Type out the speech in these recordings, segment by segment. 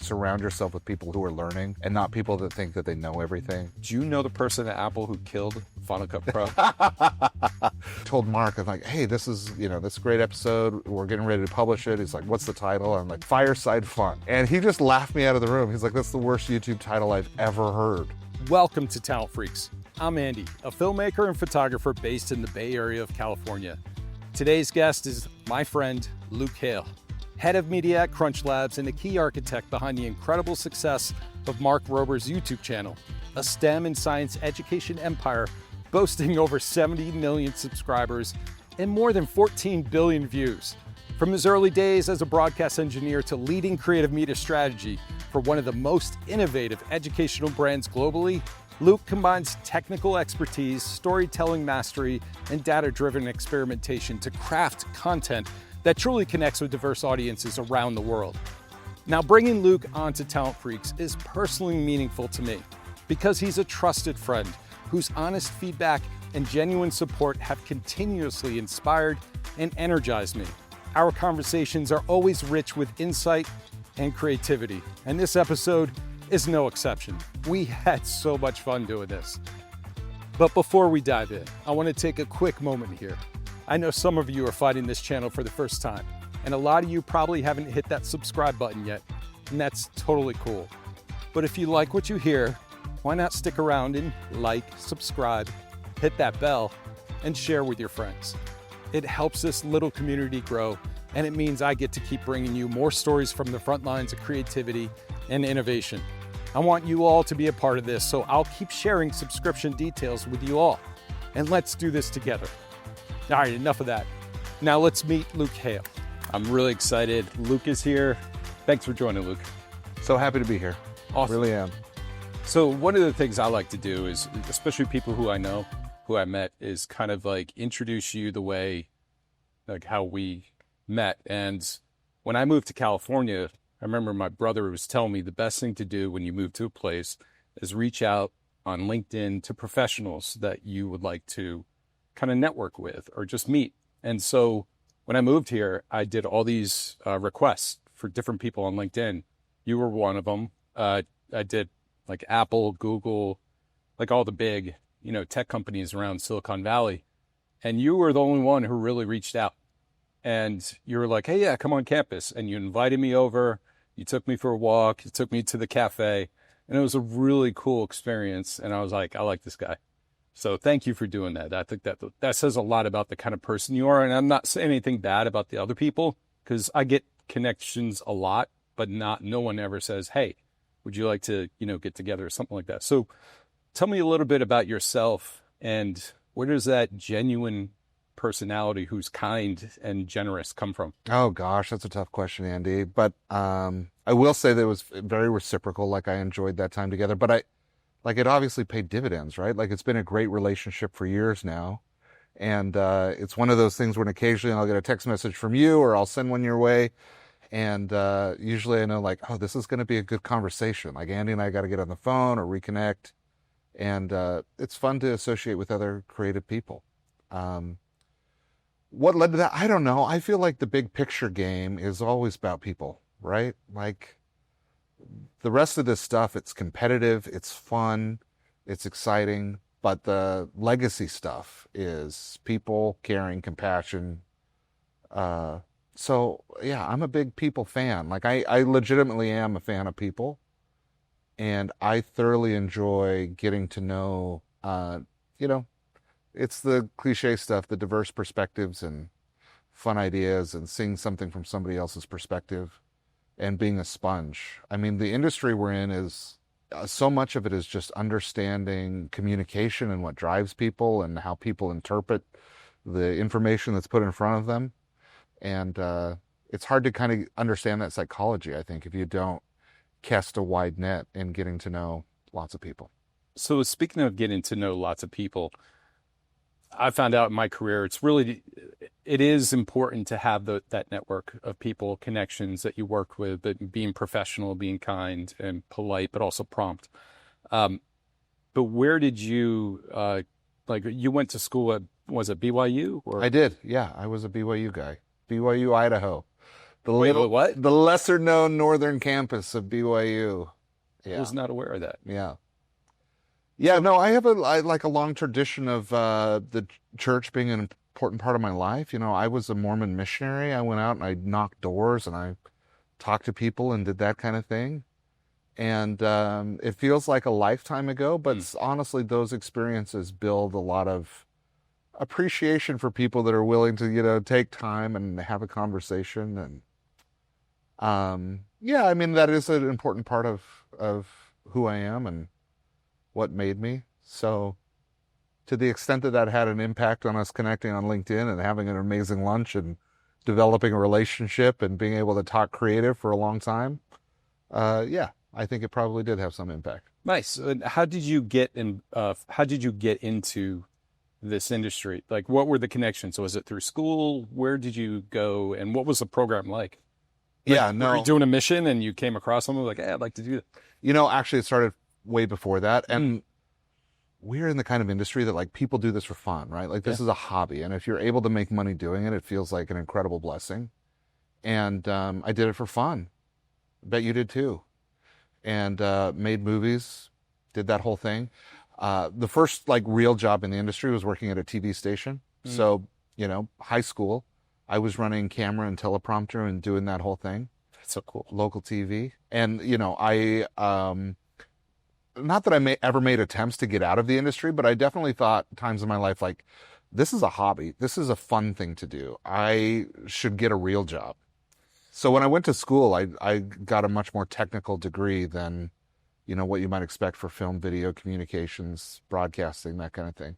surround yourself with people who are learning and not people that think that they know everything. Do you know the person at Apple who killed Final Cut Pro? Told Mark, I'm like, hey, this is a great episode. We're getting ready to publish it. He's like, what's the title? I'm like, Fireside Fun. And he just laughed me out of the room. He's like, that's the worst YouTube title I've ever heard. Welcome to Talent Freaks. I'm Andy, a filmmaker and photographer based in the Bay Area of California. Today's guest is my friend, Luke Hale, head of media at CrunchLabs and a key architect behind the incredible success of Mark Rober's YouTube channel, a STEM and science education empire boasting over 70 million subscribers and more than 14 billion views. From his early days as a broadcast engineer to leading creative media strategy for one of the most innovative educational brands globally, Luke combines technical expertise, storytelling mastery, and data-driven experimentation to craft content that truly connects with diverse audiences around the world. Now, bringing Luke onto Talent Freaks is personally meaningful to me because he's a trusted friend whose honest feedback and genuine support have continuously inspired and energized me. Our conversations are always rich with insight and creativity, and this episode is no exception. We had so much fun doing this. But before we dive in, I want to take a quick moment here. I know some of you are finding this channel for the first time, and a lot of you probably haven't hit that subscribe button yet, and that's totally cool. But if you like what you hear, why not stick around and like, subscribe, hit that bell, and share with your friends. It helps this little community grow, and it means I get to keep bringing you more stories from the front lines of creativity and innovation. I want you all to be a part of this, so I'll keep sharing subscription details with you all. And let's do this together. All right, enough of that. Now let's meet Luke Hale. I'm really excited. Luke is here. Thanks for joining, Luke. So happy to be here. Awesome. Really am. So one of the things I like to do is, especially people who I know, who I met, is kind of like introduce you the way, like how we met. And when I moved to California, I remember my brother was telling me the best thing to do when you move to a place is reach out on LinkedIn to professionals that you would like to kind of network with or just meet. And so when I moved here, I did all these requests for different people on LinkedIn. You were one of them. I did like Apple, Google, like all the big, tech companies around Silicon Valley. And you were the only one who really reached out. And you were like, hey, yeah, come on campus. And you invited me over. You took me for a walk. You took me to the cafe. And it was a really cool experience. And I was like, I like this guy. So thank you for doing that. I think that says a lot about the kind of person you are. And I'm not saying anything bad about the other people because I get connections a lot, but no one ever says, hey, would you like to, get together or something like that. So tell me a little bit about yourself and where does that genuine personality who's kind and generous come from? Oh gosh, that's a tough question, Andy. But I will say that it was very reciprocal. Like I enjoyed that time together, but it obviously paid dividends, right? Like it's been a great relationship for years now. And it's one of those things when occasionally I'll get a text message from you or I'll send one your way. And usually I know like, oh, this is going to be a good conversation. Like Andy and I got to get on the phone or reconnect. And it's fun to associate with other creative people. What led to that? I don't know. I feel like the big picture game is always about people, right? Like the rest of this stuff, it's competitive, it's fun, it's exciting, but the legacy stuff is people, caring, compassion. So yeah, I'm a big people fan. Like I legitimately am a fan of people. And I thoroughly enjoy getting to know, it's the cliche stuff, the diverse perspectives and fun ideas and seeing something from somebody else's perspective and being a sponge. I mean, the industry we're in is, so much of it is just understanding communication and what drives people and how people interpret the information that's put in front of them. And it's hard to kind of understand that psychology, I think, if you don't cast a wide net in getting to know lots of people. So speaking of getting to know lots of people, I found out in my career, it is important to have that network of people, connections that you work with, but being professional, being kind and polite, but also prompt. But where did you, you went to school at, was it BYU? Or? I did, yeah. I was a BYU guy. BYU, Idaho. Wait, what? the lesser known northern campus of BYU. I Yeah. was not aware of that. Yeah. Yeah, no, I like a long tradition of the church being an important part of my life. You know, I was a Mormon missionary. I went out and I knocked doors and I talked to people and did that kind of thing. And it feels like a lifetime ago, but honestly, those experiences build a lot of appreciation for people that are willing to, take time and have a conversation. And yeah, I mean, that is an important part of who I am and what made me. So to the extent that that had an impact on us connecting on LinkedIn and having an amazing lunch and developing a relationship and being able to talk creative for a long time, yeah, I think it probably did have some impact. Nice. And how did you get in? How did you get into this industry? Like, what were the connections? Was it through school? Where did you go? And what was the program like? Yeah, Were no, you doing a mission and you came across someone like, hey, I'd like to do that? actually it started way before that. And we're in the kind of industry that like people do this for fun, right? Like this is a hobby. And if you're able to make money doing it, it feels like an incredible blessing. And I did it for fun. Bet you did too. And made movies, did that whole thing. The first like real job in the industry was working at a TV station. So, high school, I was running camera and teleprompter and doing that whole thing. That's so cool. Local TV. And, I, not that I ever made attempts to get out of the industry, but I definitely thought times in my life, like, this is a hobby. This is a fun thing to do. I should get a real job. So when I went to school, I got a much more technical degree than, what you might expect for film, video, communications, broadcasting, that kind of thing.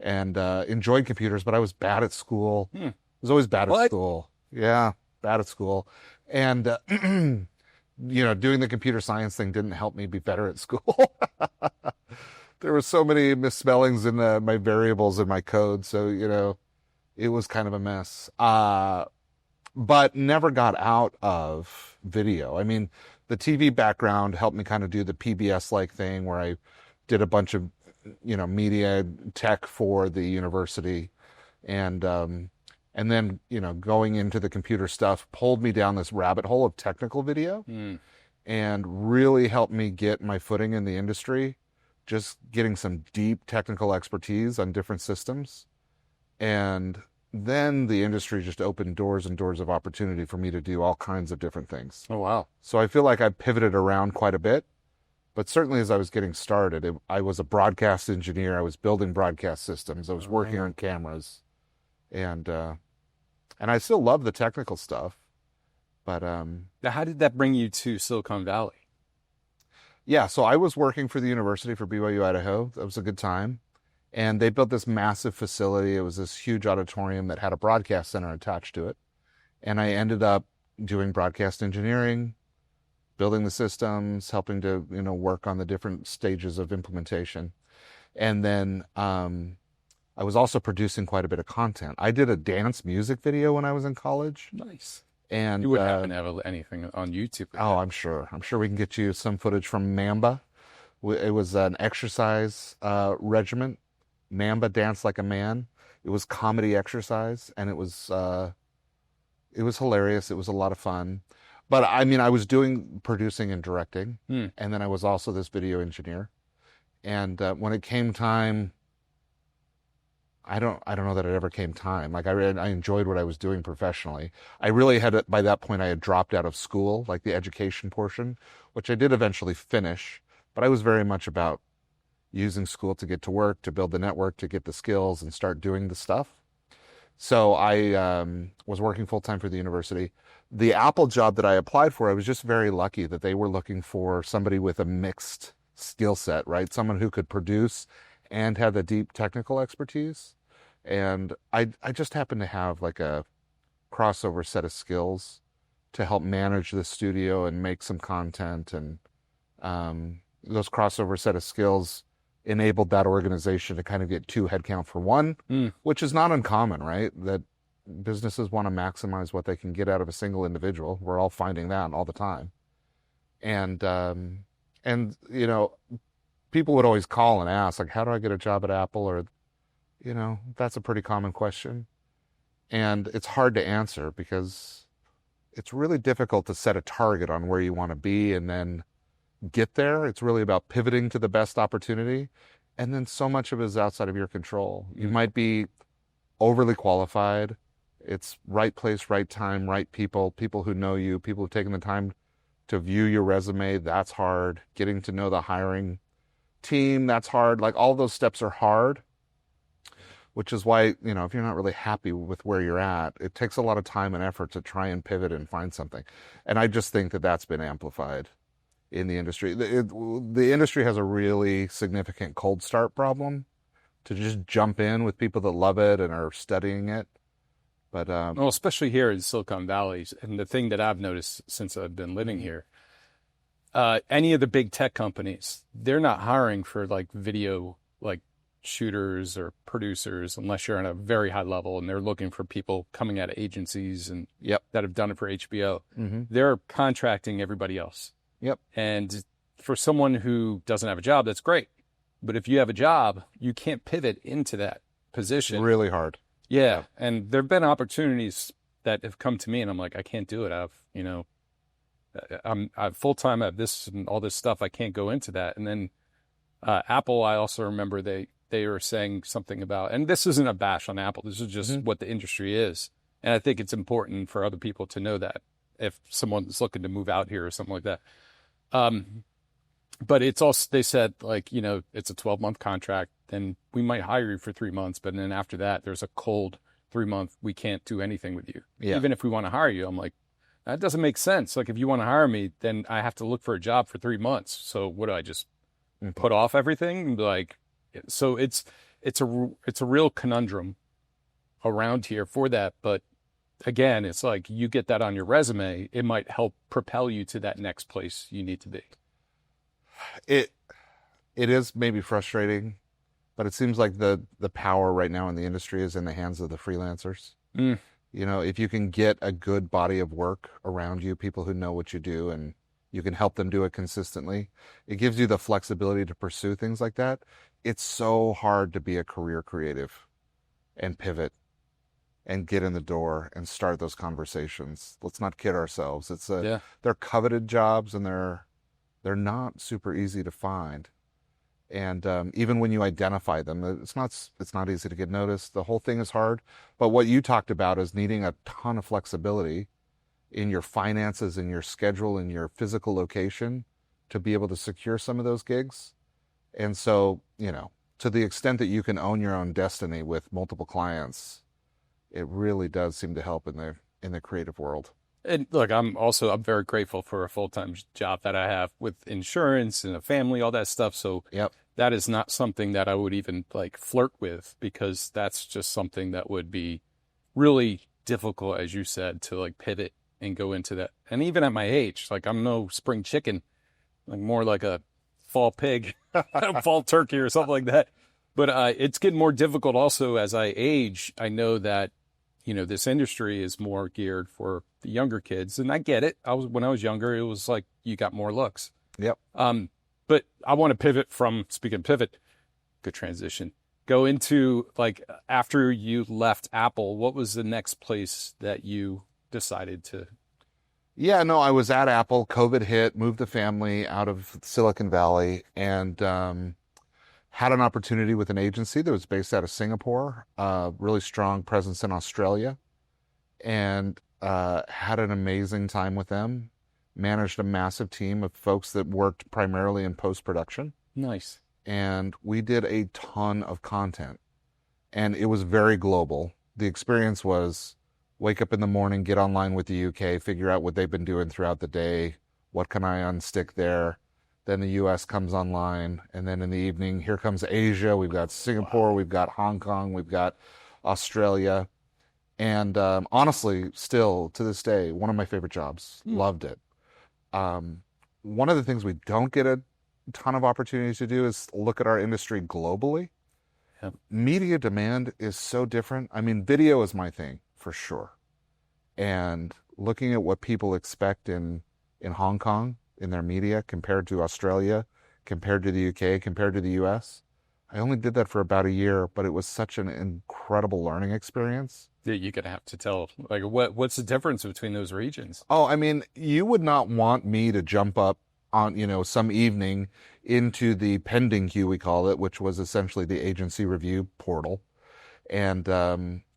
And enjoyed computers, but I was bad at school. I was always bad at school. Yeah, bad at school. And, doing the computer science thing didn't help me be better at school. There were so many misspellings in my variables in my code. So, it was kind of a mess. But never got out of video. I mean, the TV background helped me kind of do the PBS-like thing where I did a bunch of, media tech for the university. And then, going into the computer stuff pulled me down this rabbit hole of technical video and really helped me get my footing in the industry, just getting some deep technical expertise on different systems. And then the industry just opened doors and doors of opportunity for me to do all kinds of different things. Oh, wow. So I feel like I pivoted around quite a bit, but certainly as I was getting started, I was a broadcast engineer. I was building broadcast systems. I was working on cameras, and I still love the technical stuff. But Now, how did that bring you to Silicon Valley? yeah, so I was working for the university for BYU Idaho. That was a good time. And they built this massive facility. It was this huge auditorium that had a broadcast center attached to it. And I ended up doing broadcast engineering, building the systems, helping to, work on the different stages of implementation. And then I was also producing quite a bit of content. I did a dance music video when I was in college. Nice. And You wouldn't happen to have anything on YouTube? oh, I'm sure. I'm sure we can get you some footage from Mamba. It was an exercise regimen. Mamba Dance Like a Man. It was comedy exercise, and it was hilarious. It was a lot of fun. But I mean, I was doing producing and directing, and then I was also this video engineer. And when it came time, I don't know that it ever came time. Like I enjoyed what I was doing professionally. I really by that point, I had dropped out of school, like the education portion, which I did eventually finish. But I was very much about using school to get to work, to build the network, to get the skills and start doing the stuff. So I was working full-time for the university. The Apple job that I applied for, I was just very lucky that they were looking for somebody with a mixed skill set, right? Someone who could produce and have the deep technical expertise. And I just happened to have like a crossover set of skills to help manage the studio and make some content. And those crossover set of skills enabled that organization to kind of get 2 headcount for 1, which is not uncommon, right? That businesses want to maximize what they can get out of a single individual. We're all finding that all the time. And people would always call and ask, like, how do I get a job at Apple? Or, that's a pretty common question. And it's hard to answer because it's really difficult to set a target on where you want to be and then get there. It's really about pivoting to the best opportunity. And then so much of it is outside of your control. You might be overly qualified. It's right place, right time, right people, people who know you, people who've taken the time to view your resume. That's hard. Getting to know the hiring team, that's hard. Like all those steps are hard, which is why, if you're not really happy with where you're at, it takes a lot of time and effort to try and pivot and find something. And I just think that that's been amplified in the industry. The industry has a really significant cold start problem, to just jump in with people that love it and are studying it. But Well, especially here in Silicon Valley, and the thing that I've noticed since I've been living here, any of the big tech companies, they're not hiring for like video, like shooters or producers, unless you're on a very high level, and they're looking for people coming out of agencies and that have done it for HBO. They're contracting everybody else. And for someone who doesn't have a job, that's great. But if you have a job, you can't pivot into that position. Really hard. Yeah. And there have been opportunities that have come to me and I'm like, I can't do it. I'm full-time. I have this and all this stuff. I can't go into that. And then Apple, I also remember they were saying something about, and this isn't a bash on Apple. This is just what the industry is. And I think it's important for other people to know that if someone's looking to move out here or something like that. But it's also, they said like, it's a 12-month contract, then we might hire you for 3 months. But then after that, there's a cold 3-month, we can't do anything with you. Even if we want to hire you. I'm like, that doesn't make sense. Like if you want to hire me, then I have to look for a job for 3 months. So what do I just put off everything? Like, so it's a real conundrum around here for that. But again, it's like you get that on your resume, it might help propel you to that next place you need to be. It is maybe frustrating, but it seems like the power right now in the industry is in the hands of the freelancers. If you can get a good body of work around you, people who know what you do, and you can help them do it consistently, it gives you the flexibility to pursue things like that. It's so hard to be a career creative and pivot and get in the door and start those conversations. Let's not kid ourselves. They're coveted jobs, and they're not super easy to find. And even when you identify them, it's not easy to get noticed. The whole thing is hard. But what you talked about is needing a ton of flexibility in your finances, in your schedule, in your physical location to be able to secure some of those gigs. And so, to the extent that you can own your own destiny with multiple clients, it really does seem to help in the creative world. And look, I'm very grateful for a full-time job that I have with insurance and a family, all that stuff. So that is not something that I would even like flirt with, because that's just something that would be really difficult, as you said, to like pivot and go into that. And even at my age, like I'm no spring chicken, like more like a fall pig, fall turkey or something like that. But it's getting more difficult also as I age. I know that this industry is more geared for the younger kids, and I get it. When I was younger, it was like you got more looks. But I want to pivot from, speaking of pivot, good transition. Go into like after you left Apple, what was the next place that you decided to? Yeah, no, I was at Apple. COVID hit, moved the family out of Silicon Valley, and had an opportunity with an agency that was based out of Singapore, really strong presence in Australia, and had an amazing time with them. Managed a massive team of folks that worked primarily in post-production. Nice. And we did a ton of content, and it was very global. The experience was wake up in the morning, get online with the UK, figure out what they've been doing throughout the day. What can I unstick there? Then the US comes online, and then in the evening, here comes Asia. We've got Singapore, we've got Hong Kong, we've got Australia. And honestly, still to this day, one of my favorite jobs. Loved it. One of the things we don't get a ton of opportunities to do is look at our industry globally. Media demand is so different. I mean, video is my thing for sure. And looking at what people expect in Hong Kong, in their media, compared to Australia, compared to the UK, compared to the US, I only did that for about a year, but it was such an incredible learning experience. Yeah, you're gonna have to tell, like, what's the difference between those regions? Oh, I mean, you would not want me to jump up on, some evening into the pending queue, we call it, which was essentially the agency review portal, and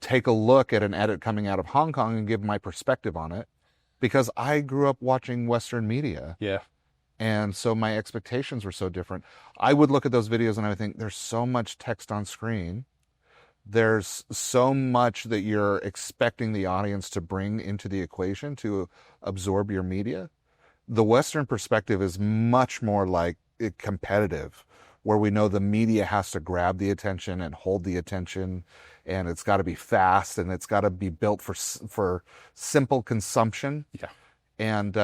take a look at an edit coming out of Hong Kong and give my perspective on it, because I grew up watching Western media. Yeah. And so my expectations were so different. I would look at those videos and I would think, there's so much text on screen. There's so much that you're expecting the audience to bring into the equation to absorb your media. The Western perspective is much more like competitive, where we know the media has to grab the attention and hold the attention, and it's got to be fast, and it's got to be built for simple consumption. Yeah. And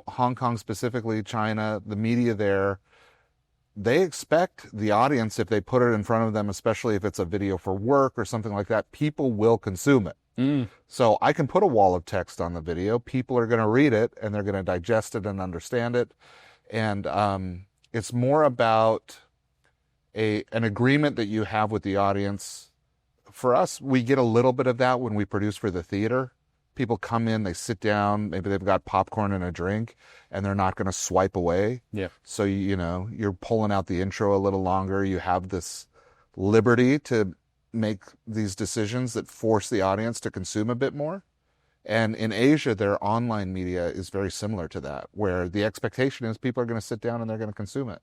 Hong Kong specifically, China, the media there, they expect the audience, if they put it in front of them, especially if it's a video for work or something like that, people will consume it. So I can put a wall of text on the video. People are going to read it, and they're going to digest it and understand it. And it's more about an agreement that you have with the audience. For us, we get a little bit of that when we produce for the theater. People come in, they sit down, maybe they've got popcorn and a drink, and they're not going to swipe away. Yeah. So, you're pulling out the intro a little longer. You have this liberty to make these decisions that force the audience to consume a bit more. And in Asia, their online media is very similar to that, where the expectation is people are going to sit down and they're going to consume it.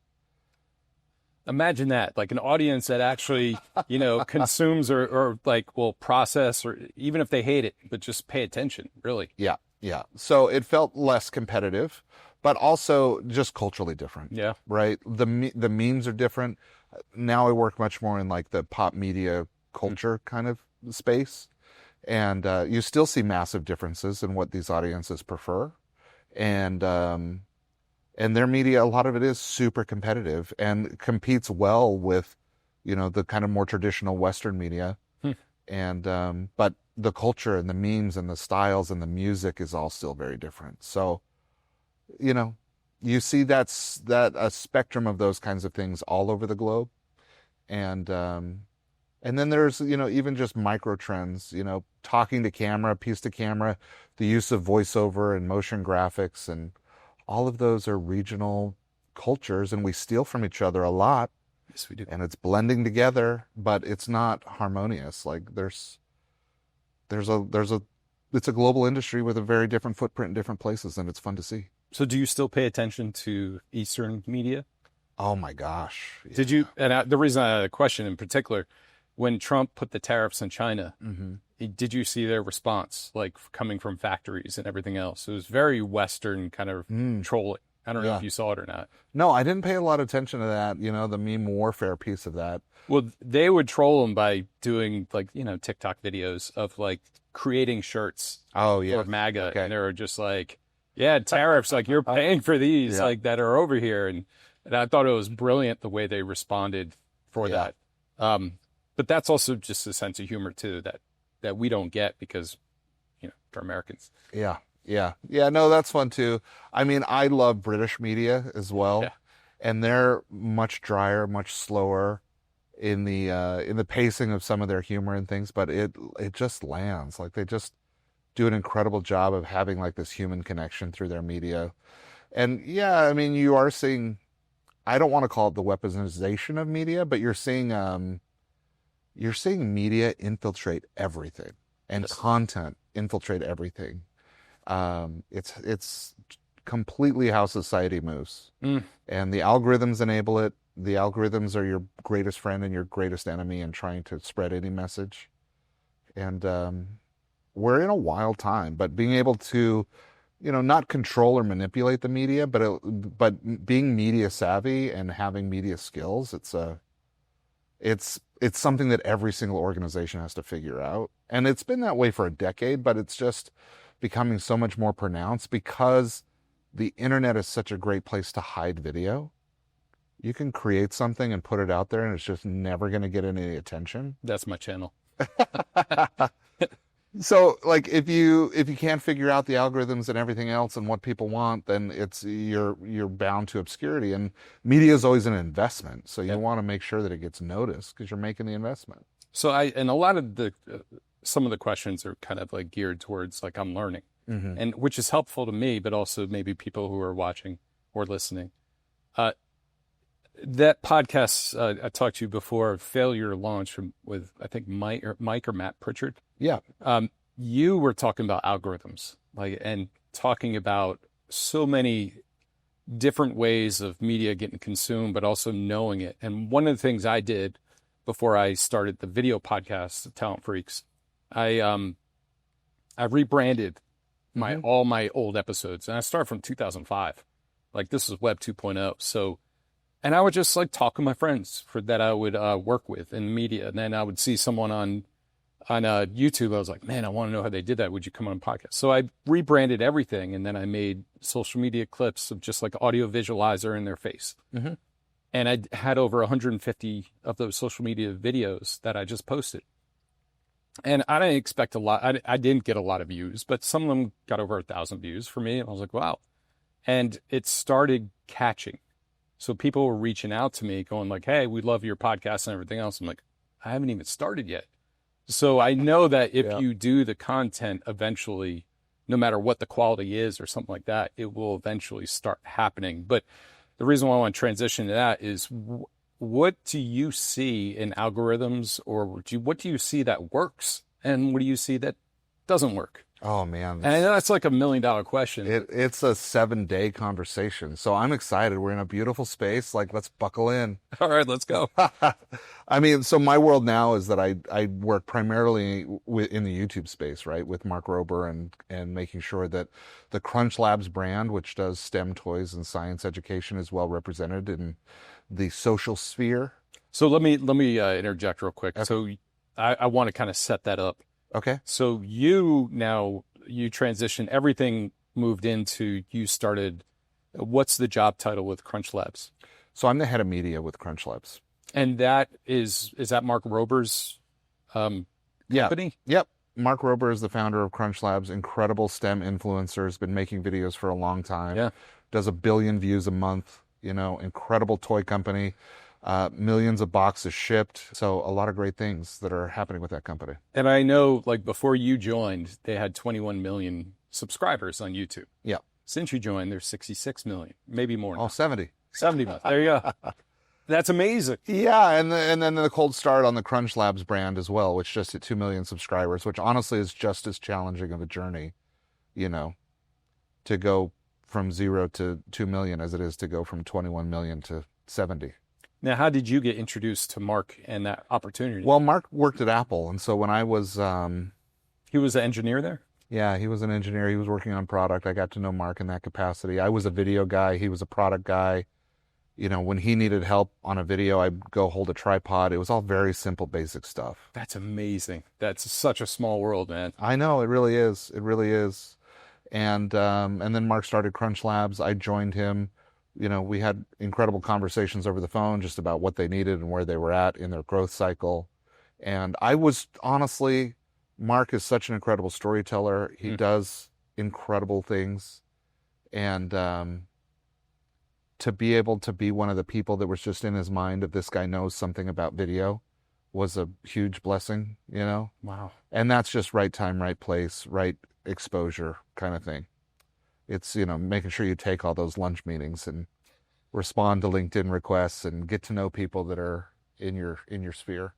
Imagine that, like an audience that actually, consumes or like will process, or even if they hate it, but just pay attention, really. Yeah, yeah. So it felt less competitive, but also just culturally different. Yeah. Right? The memes are different. Now I work much more in like the pop media culture kind of space. And you still see massive differences in what these audiences prefer. And their media, a lot of it is super competitive and competes well with, the kind of more traditional Western media. And but the culture and the memes and the styles and the music is all still very different. So, you see that a spectrum of those kinds of things all over the globe. And then there's, even just micro trends, talking to camera, piece to camera, the use of voiceover and motion graphics, and all of those are regional cultures, and we steal from each other a lot. Yes, we do. And it's blending together, but it's not harmonious. Like it's a global industry with a very different footprint in different places, and it's fun to see. So do you still pay attention to Eastern media? Oh my gosh. Yeah. Did you, and the reason I had a question in particular, when Trump put the tariffs on China, did you see their response, like coming from factories and everything else? It was very Western kind of trolling. I don't know if you saw it or not. No, I didn't pay a lot of attention to that, the meme warfare piece of that. Well, they would troll them by doing like, TikTok videos of like creating shirts for MAGA. Okay. And they were just like, yeah, tariffs, like you're paying for these, like that are over here. And I thought it was brilliant the way they responded for that. But that's also just a sense of humor too that we don't get because, for Americans. Yeah. No, that's fun too. I mean, I love British media as well, and they're much drier, much slower in the pacing of some of their humor and things. But it just lands. Like they just do an incredible job of having like this human connection through their media. And I mean, you are seeing. I don't want to call it the weaponization of media, but you're seeing media infiltrate everything and content infiltrate everything. It's completely how society moves, and the algorithms enable it. The algorithms are your greatest friend and your greatest enemy in trying to spread any message. And we're in a wild time, but being able to, not control or manipulate the media, but being media savvy and having media skills, it's something that every single organization has to figure out. And it's been that way for a decade, but it's just becoming so much more pronounced because the internet is such a great place to hide video. You can create something and put it out there and it's just never going to get any attention. That's my channel. So like if you can't figure out the algorithms and everything else and what people want, then you're bound to obscurity. And media is always an investment, so you Yep. want to make sure that it gets noticed because you're making the investment. So and a lot of the some of the questions are kind of like geared towards like I'm learning, Hmm. and which is helpful to me, but also maybe people who are watching or listening. Uh, that podcast I talked to you before, failure launch with I think Mike or Matt Pritchard. Yeah. You were talking about algorithms, like, and talking about so many different ways of media getting consumed, but also knowing it. And one of the things I did before I started the video podcast, Talent Freaks, I rebranded all my old episodes, and I started from 2005. Like this is Web 2.0. So, and I would just like talk with my friends that I would work with in media, and then I would see someone on YouTube. I was like, man, I want to know how they did that. Would you come on a podcast? So I rebranded everything, and then I made social media clips of just like audio visualizer in their face. Hmm. And I had over 150 of those social media videos that I just posted. And I didn't expect a lot. I didn't get a lot of views, but some of them got over 1,000 views for me. And I was like, wow. And it started catching. So people were reaching out to me going like, hey, we love your podcast and everything else. I'm like, I haven't even started yet. So I know that if Yeah. you do the content eventually, no matter what the quality is or something like that, it will eventually start happening. But the reason why I want to transition to that is what do you see in algorithms, or what do you see that works and what do you see that doesn't work? Oh man, And I know that's like $1 million question. it's a 7-day conversation. So I'm excited. We're in a beautiful space. Like, let's buckle in. All right, let's go. I mean, so my world now is that I work primarily in the YouTube space, right, with Mark Rober and making sure that the CrunchLabs brand, which does STEM toys and science education, is well represented in the social sphere. So let me interject real quick. Okay. So I want to kind of set that up. Okay. So you transition, everything moved into, you started, what's the job title with CrunchLabs? So I'm the head of media with CrunchLabs. And that is that Mark Rober's company? Yep. Mark Rober is the founder of CrunchLabs, incredible STEM influencer, has been making videos for a long time. Yeah. Does 1 billion views a month, incredible toy company, millions of boxes shipped. So a lot of great things that are happening with that company. And I know, like, before you joined, they had 21 million subscribers on YouTube. Yeah. Since you joined, there's 66 million, maybe more. Oh, 70. 70 million. There you go. That's amazing. Yeah, and then the cold start on the CrunchLabs brand as well, which just hit 2 million subscribers, which honestly is just as challenging of a journey, to go from 0 to 2 million as it is to go from 21 million to 70. Now, how did you get introduced to Mark and that opportunity? Well, Mark worked at Apple, and so when I was, he was an engineer there? yeah, he was an engineer. He was working on product. I got to know Mark in that capacity. I was a video guy. He was a product guy. When he needed help on a video, I'd go hold a tripod. It was all very simple, basic stuff. That's amazing. That's such a small world, man. I know, it really is. It really is. And then Mark started CrunchLabs. I joined him. We had incredible conversations over the phone just about what they needed and where they were at in their growth cycle. And I was honestly, Mark is such an incredible storyteller. He does incredible things. And to be able to be one of the people that was just in his mind of this guy knows something about video was a huge blessing, Wow. And that's just right time, right place, right exposure kind of thing. It's, making sure you take all those lunch meetings and respond to LinkedIn requests and get to know people that are in your sphere.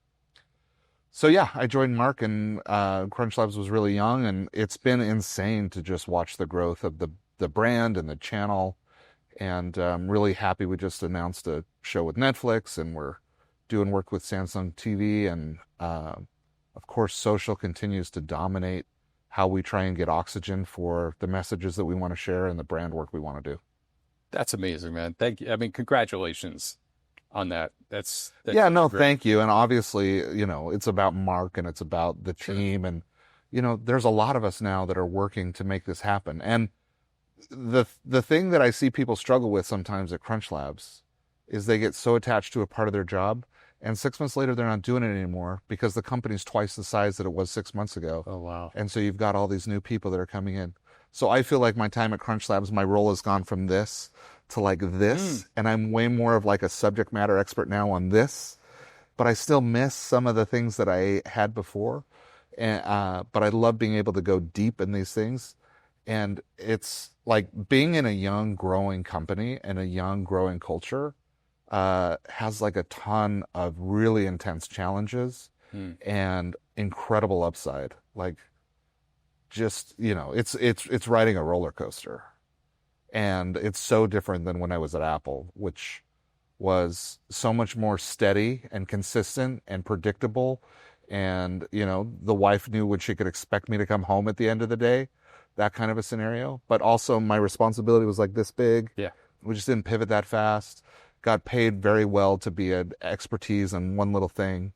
So yeah, I joined Mark, and CrunchLabs was really young, and it's been insane to just watch the growth of the brand and the channel. And I'm really happy. We just announced a show with Netflix, and we're doing work with Samsung TV. And of course, social continues to dominate how we try and get oxygen for the messages that we want to share and the brand work we want to do. That's amazing, man. Thank you. I mean, congratulations on that. That's yeah, no, great. thank you. And obviously, it's about Mark and it's about the team. And, there's a lot of us now that are working to make this happen. And the thing that I see people struggle with sometimes at CrunchLabs is they get so attached to a part of their job And 6 months later, they're not doing it anymore because the company's twice the size that it was 6 months ago. Oh, wow. And so you've got all these new people that are coming in. So I feel like my time at CrunchLabs, my role has gone from this to like this. And I'm way more of like a subject matter expert now on this. But I still miss some of the things that I had before. But I love being able to go deep in these things. And it's like being in a young, growing company and a young, growing culture has like a ton of really intense challenges and incredible upside. Like, just, it's riding a roller coaster. And it's so different than when I was at Apple, which was so much more steady and consistent and predictable. And, the wife knew when she could expect me to come home at the end of the day, that kind of a scenario. But also my responsibility was like this big. Yeah. We just didn't pivot that fast. Got paid very well to be an expertise in one little thing.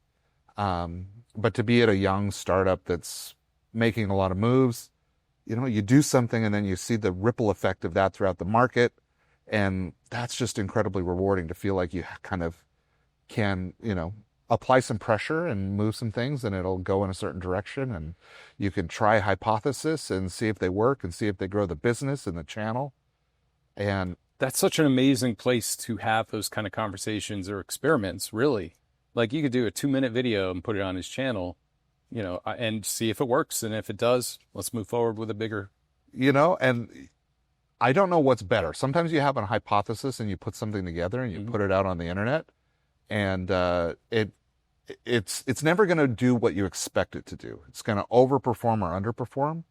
But to be at a young startup that's making a lot of moves, you do something and then you see the ripple effect of that throughout the market. And that's just incredibly rewarding to feel like you kind of can, apply some pressure and move some things and it'll go in a certain direction. And you can try a hypothesis and see if they work and see if they grow the business and the channel. And that's such an amazing place to have those kind of conversations or experiments, really. Like you could do a 2-minute video and put it on his channel, and see if it works. And if it does, let's move forward with a bigger. And I don't know what's better. Sometimes you have a hypothesis and you put something together and you put it out on the internet, and it's never going to do what you expect it to do. It's going to overperform or underperform.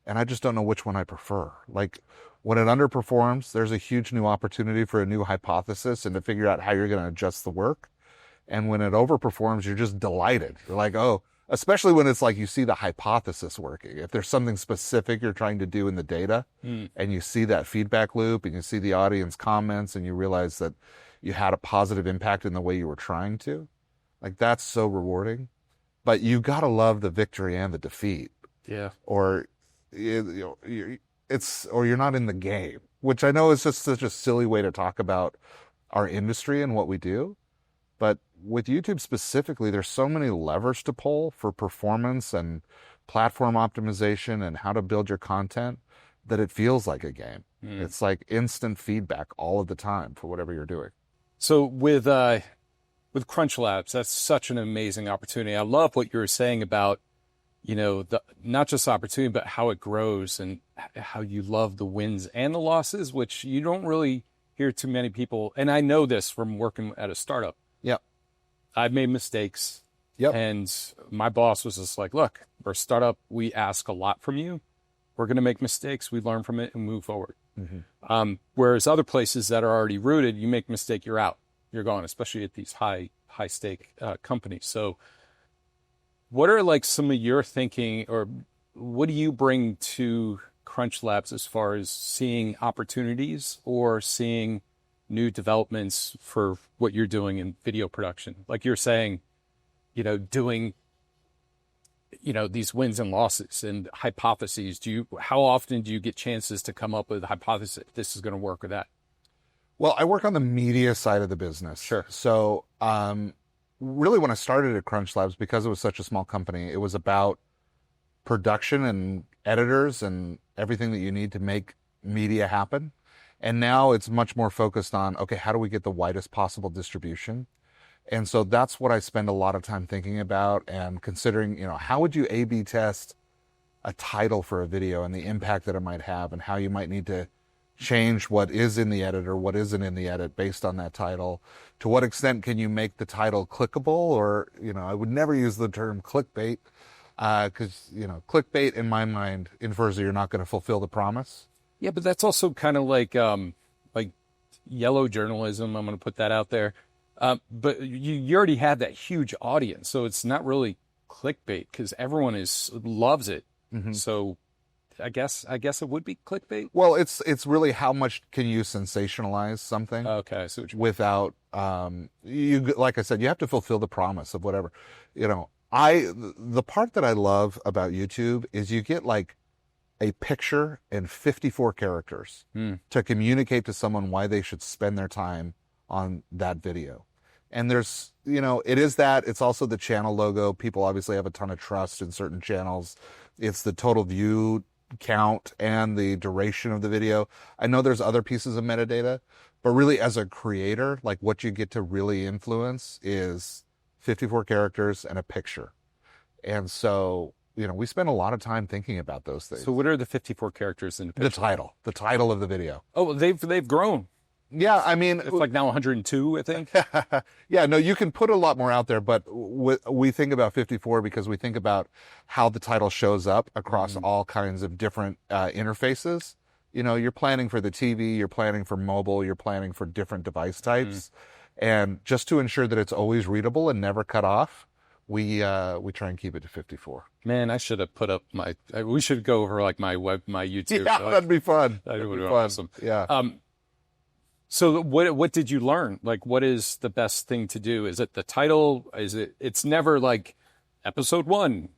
And I just don't know which one I prefer. Like when it underperforms, there's a huge new opportunity for a new hypothesis and to figure out how you're going to adjust the work. And when it overperforms, you're just delighted. You're like, oh, especially when it's like you see the hypothesis working. If there's something specific you're trying to do in the data and you see that feedback loop and you see the audience comments and you realize that you had a positive impact in the way you were trying to, like that's so rewarding. But you got to love the victory and the defeat. Yeah. Or you're not in the game, which I know is just such a silly way to talk about our industry and what we do. But with YouTube specifically, there's so many levers to pull for performance and platform optimization and how to build your content that it feels like a game. It's like instant feedback all of the time for whatever you're doing. So with CrunchLabs, that's such an amazing opportunity. I love what you were saying about, not just opportunity, but how it grows and how you love the wins and the losses, which you don't really hear too many people. And I know this from working at a startup. Yep. I've made mistakes. Yep. And my boss was just like, look, we're a startup. We ask a lot from you. We're going to make mistakes. We learn from it and move forward. Whereas other places that are already rooted, you make a mistake, you're out. You're gone, especially at these high stake companies. So what are like some of your thinking, or what do you bring to CrunchLabs as far as seeing opportunities or seeing new developments for what you're doing in video production? Like you're saying, doing, these wins and losses and hypotheses. How often do you get chances to come up with a hypothesis, this is going to work or that? Well, I work on the media side of the business. Sure. So really when I started at CrunchLabs, because it was such a small company, it was about production and editors and everything that you need to make media happen. And now it's much more focused on, okay, how do we get the widest possible distribution? And so that's what I spend a lot of time thinking about and considering, how would you A/B test a title for a video and the impact that it might have and how you might need to change what is in the edit or what isn't in the edit based on that title. To what extent can you make the title clickable? Or, I would never use the term clickbait because, clickbait in my mind infers that you're not going to fulfill the promise. Yeah, but that's also kind of like yellow journalism. I'm going to put that out there. But you already have that huge audience, so it's not really clickbait because everyone loves it. So I guess it would be clickbait. Well, it's really how much can you sensationalize something? Okay, so without you, like I said, you have to fulfill the promise of whatever. The part that I love about YouTube is you get like a picture and 54 characters to communicate to someone why they should spend their time on that video. And there's, it is that. It's also the channel logo. People obviously have a ton of trust in certain channels. It's the total view count and the duration of the video. I know there's other pieces of metadata, but really as a creator, like what you get to really influence is 54 characters and a picture. And so, we spend a lot of time thinking about those things. So what are the 54 characters in the picture? The title of the video. Oh, they've grown. Yeah, I mean, It's like now 102, I think. yeah, no, you can put a lot more out there, but we think about 54 because we think about how the title shows up across all kinds of different interfaces. You're planning for the TV, you're planning for mobile, you're planning for different device types. And just to ensure that it's always readable and never cut off, we try and keep it to 54. Man, I should have put up we should go over like my YouTube. Yeah, that'd be fun. That would be fun. awesome. Yeah. So what did you learn? Like, what is the best thing to do? Is it the title? It's never like episode 1,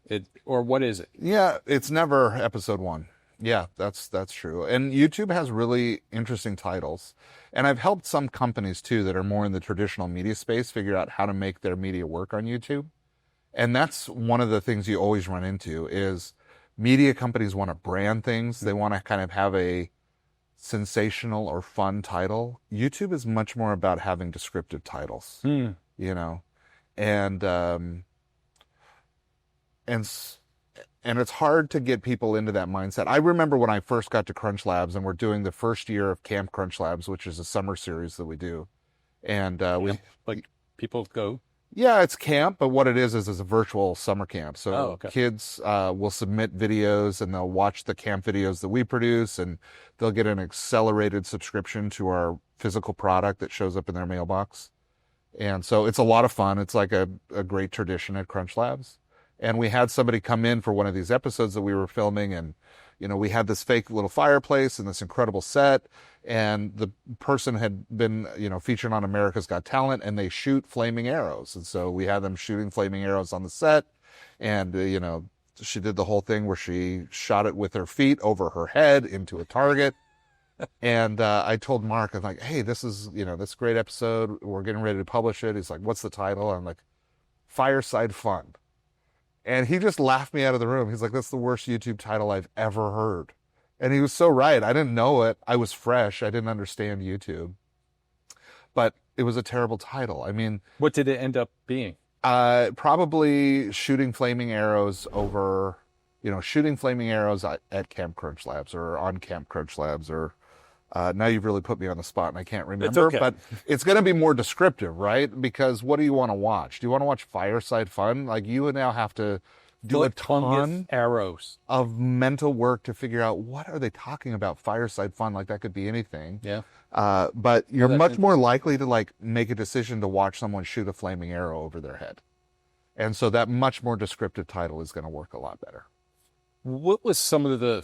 or what is it? Yeah, it's never episode 1. Yeah, that's true. And YouTube has really interesting titles. And I've helped some companies too that are more in the traditional media space figure out how to make their media work on YouTube. And that's one of the things you always run into is media companies want to brand things. They want to kind of have a sensational or fun title. YouTube is much more about having descriptive titles, and it's hard to get people into that mindset. I remember when I first got to CrunchLabs, and we're doing the first year of Camp CrunchLabs, which is a summer series that we do, and people go. Yeah, it's camp, but what it is it's a virtual summer camp. So okay. Kids will submit videos and they'll watch the camp videos that we produce, and they'll get an accelerated subscription to our physical product that shows up in their mailbox. And so it's a lot of fun. It's like a great tradition at CrunchLabs. And we had somebody come in for one of these episodes that we were filming, and we had this fake little fireplace and this incredible set, and the person had been, featured on America's Got Talent, and they shoot flaming arrows. And so we had them shooting flaming arrows on the set, and, she did the whole thing where she shot it with her feet over her head into a target. And I told Mark, I'm like, hey, this is, this great episode. We're getting ready to publish it. He's like, what's the title? I'm like, Fireside Fun. And he just laughed me out of the room. He's like, that's the worst YouTube title I've ever heard. And he was so right. I didn't know it. I was fresh. I didn't understand YouTube. But it was a terrible title. I mean... What did it end up being? Probably shooting flaming arrows over... shooting flaming arrows at Camp CrunchLabs or on Camp CrunchLabs or... now you've really put me on the spot and I can't remember. It's okay. But it's going to be more descriptive, right? Because what do you want to watch? Do you want to watch Fireside Fun? Like, you now have to do a ton arrows of mental work to figure out what are they talking about. Fireside Fun, like that could be anything. Yeah. But you're much more likely to make a decision to watch someone shoot a flaming arrow over their head. And so that much more descriptive title is going to work a lot better. What was some of the,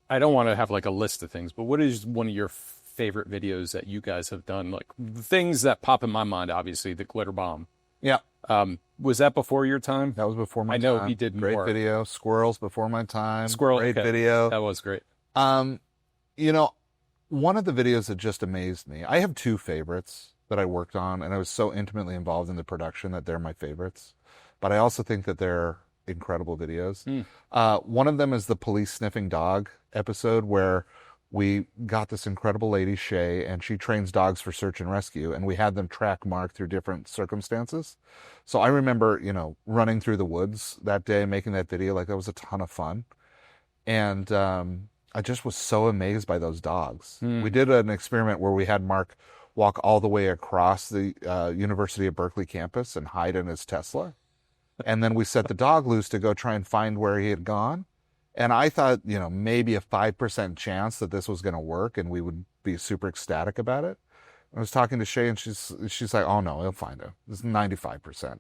I don't want to have like a list of things, but what is one of your favorite videos that you guys have done? Like things that pop in my mind, obviously the glitter bomb. Yeah. Was that before your time? That was before my time. I know he did great more. Video. Squirrels before my time. Great video. That was great. One of the videos that just amazed me. I have 2 favorites that I worked on, and I was so intimately involved in the production that they're my favorites. But I also think that they're incredible videos. One of them is the police sniffing dog episode where we got this incredible lady, Shay, and she trains dogs for search and rescue, and we had them track Mark through different circumstances. So I remember, running through the woods that day, making that video. Like, that was a ton of fun. And I just was so amazed by those dogs. We did an experiment where we had Mark walk all the way across the University of Berkeley campus and hide in his Tesla. And then we set the dog loose to go try and find where he had gone. And I thought, maybe a 5% chance that this was going to work and we would be super ecstatic about it. I was talking to Shay and she's like, oh no, he'll find him. It's 95%.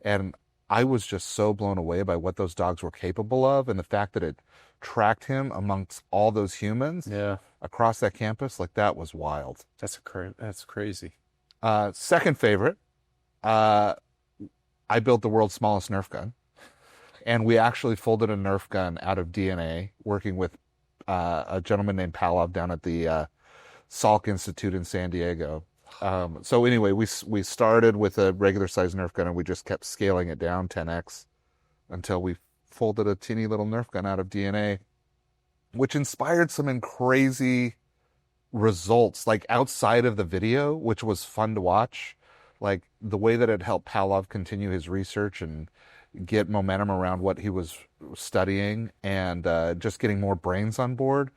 And I was just so blown away by what those dogs were capable of and the fact that it tracked him amongst all those humans across that campus. Like, that was wild. That's crazy. Second favorite, I built the world's smallest Nerf gun. And we actually folded a Nerf gun out of DNA, working with a gentleman named Palov down at the Salk Institute in San Diego. So anyway, we started with a regular size Nerf gun and we just kept scaling it down 10x until we folded a teeny little Nerf gun out of DNA, which inspired some crazy results, like outside of the video, which was fun to watch. Like the way that it helped Pavlov continue his research and get momentum around what he was studying, and just getting more brains on board.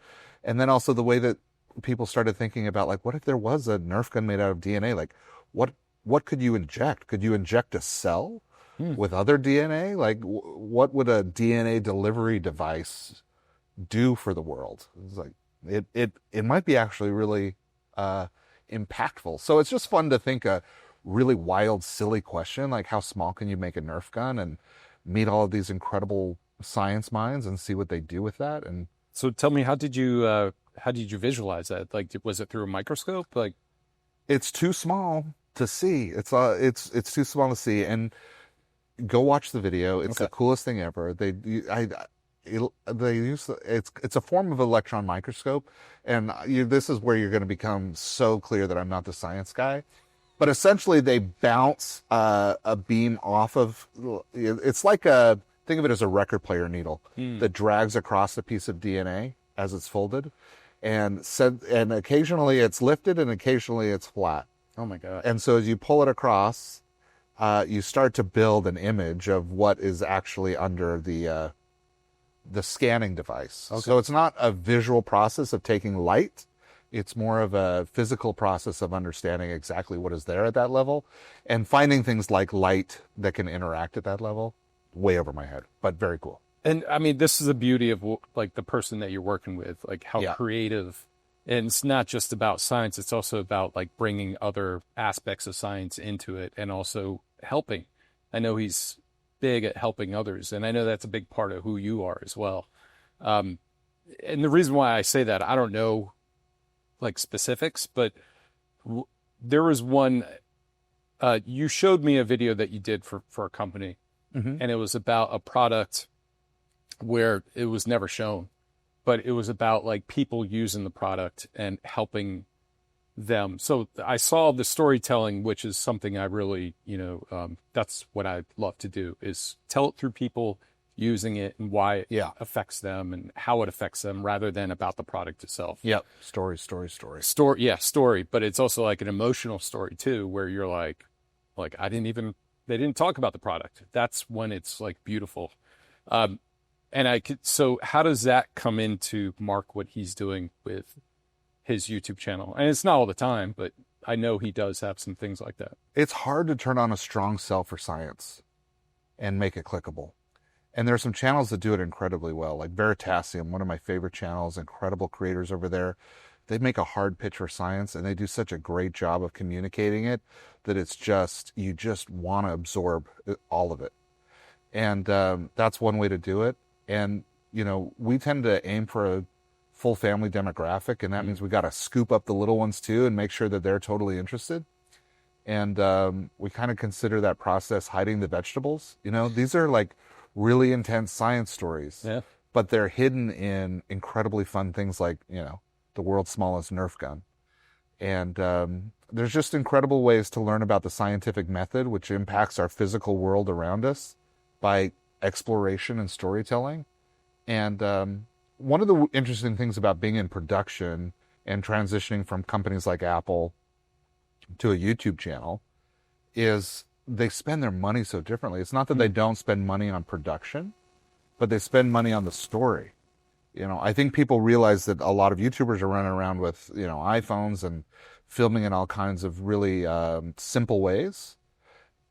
And then also the way that people started thinking about, like, what if there was a Nerf gun made out of DNA? Like, what could you inject? Could you inject a cell with other DNA? Like, what would a DNA delivery device do for the world? It's like it might be actually really impactful. So it's just fun to think a really wild, silly question like, how small can you make a Nerf gun, and meet all of these incredible science minds and see what they do with that. And So tell me, how did you visualize that? Like, was it through a microscope? Like, it's too small to see. It's too small to see. And go watch the video. It's Okay. the coolest thing ever. They use it's a form of electron microscope, and this is where you're going to become so clear that I'm not the science guy. But essentially, they bounce a beam off of. It's like think of it as a record player needle that drags across a piece of DNA as it's folded, and occasionally it's lifted and occasionally it's flat. oh my God. And so as you pull it across, you start to build an image of what is actually under the scanning device. Okay. So it's not a visual process of taking light. It's more of a physical process of understanding exactly what is there at that level and finding things like light that can interact at that level. Way over my head, but very cool. And I mean, this is the beauty of like the person that you're working with, like how Yeah. creative. And it's not just about science. It's also about like bringing other aspects of science into it and also helping. I know he's big at helping others, and I know that's a big part of who you are as well. And the reason why I say that, I don't know like specifics, but there was one, you showed me a video that you did for a company, and it was about a product where it was never shown, but it was about like people using the product and helping them. So I saw the storytelling, which is something I really, that's what I love to do, is tell it through people using it and why it Yeah. affects them and how it affects them, rather than about the product itself. Yep. Story. Story, but it's also like an emotional story too, where you're like they didn't talk about the product. That's when it's like beautiful. So how does that come into Mark, what he's doing with his YouTube channel? And it's not all the time, but I know he does have some things like that. It's hard to turn on a strong sell for science and make it clickable. And there are some channels that do it incredibly well, like Veritasium, one of my favorite channels, incredible creators over there. They make a hard pitch for science, and they do such a great job of communicating it that you just want to absorb all of it. And that's one way to do it. And, we tend to aim for a full family demographic, and that means we got to scoop up the little ones too and make sure that they're totally interested. And we kind of consider that process hiding the vegetables. These are like really intense science stories, Yeah. but they're hidden in incredibly fun things like, the world's smallest Nerf gun. And there's just incredible ways to learn about the scientific method, which impacts our physical world around us by exploration and storytelling. And one of the interesting things about being in production and transitioning from companies like Apple to a YouTube channel is they spend their money so differently. It's not that they don't spend money on production, but they spend money on the story. I think people realize that a lot of YouTubers are running around with, iPhones and filming in all kinds of really simple ways.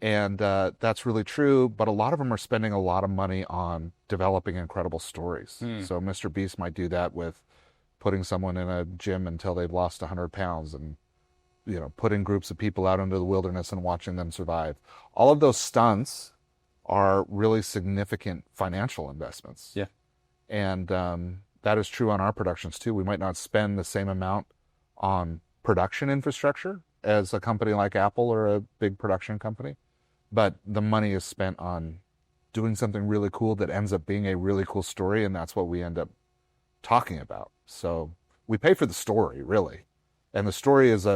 And that's really true, but a lot of them are spending a lot of money on developing incredible stories. So Mr. Beast might do that with putting someone in a gym until they've lost 100 pounds and, putting groups of people out into the wilderness and watching them survive. All of those stunts are really significant financial investments. Yeah. And that is true on our productions too. We might not spend the same amount on production infrastructure as a company like Apple or a big production company, but the money is spent on doing something really cool that ends up being a really cool story, and that's what we end up talking about. So we pay for the story, really. And the story is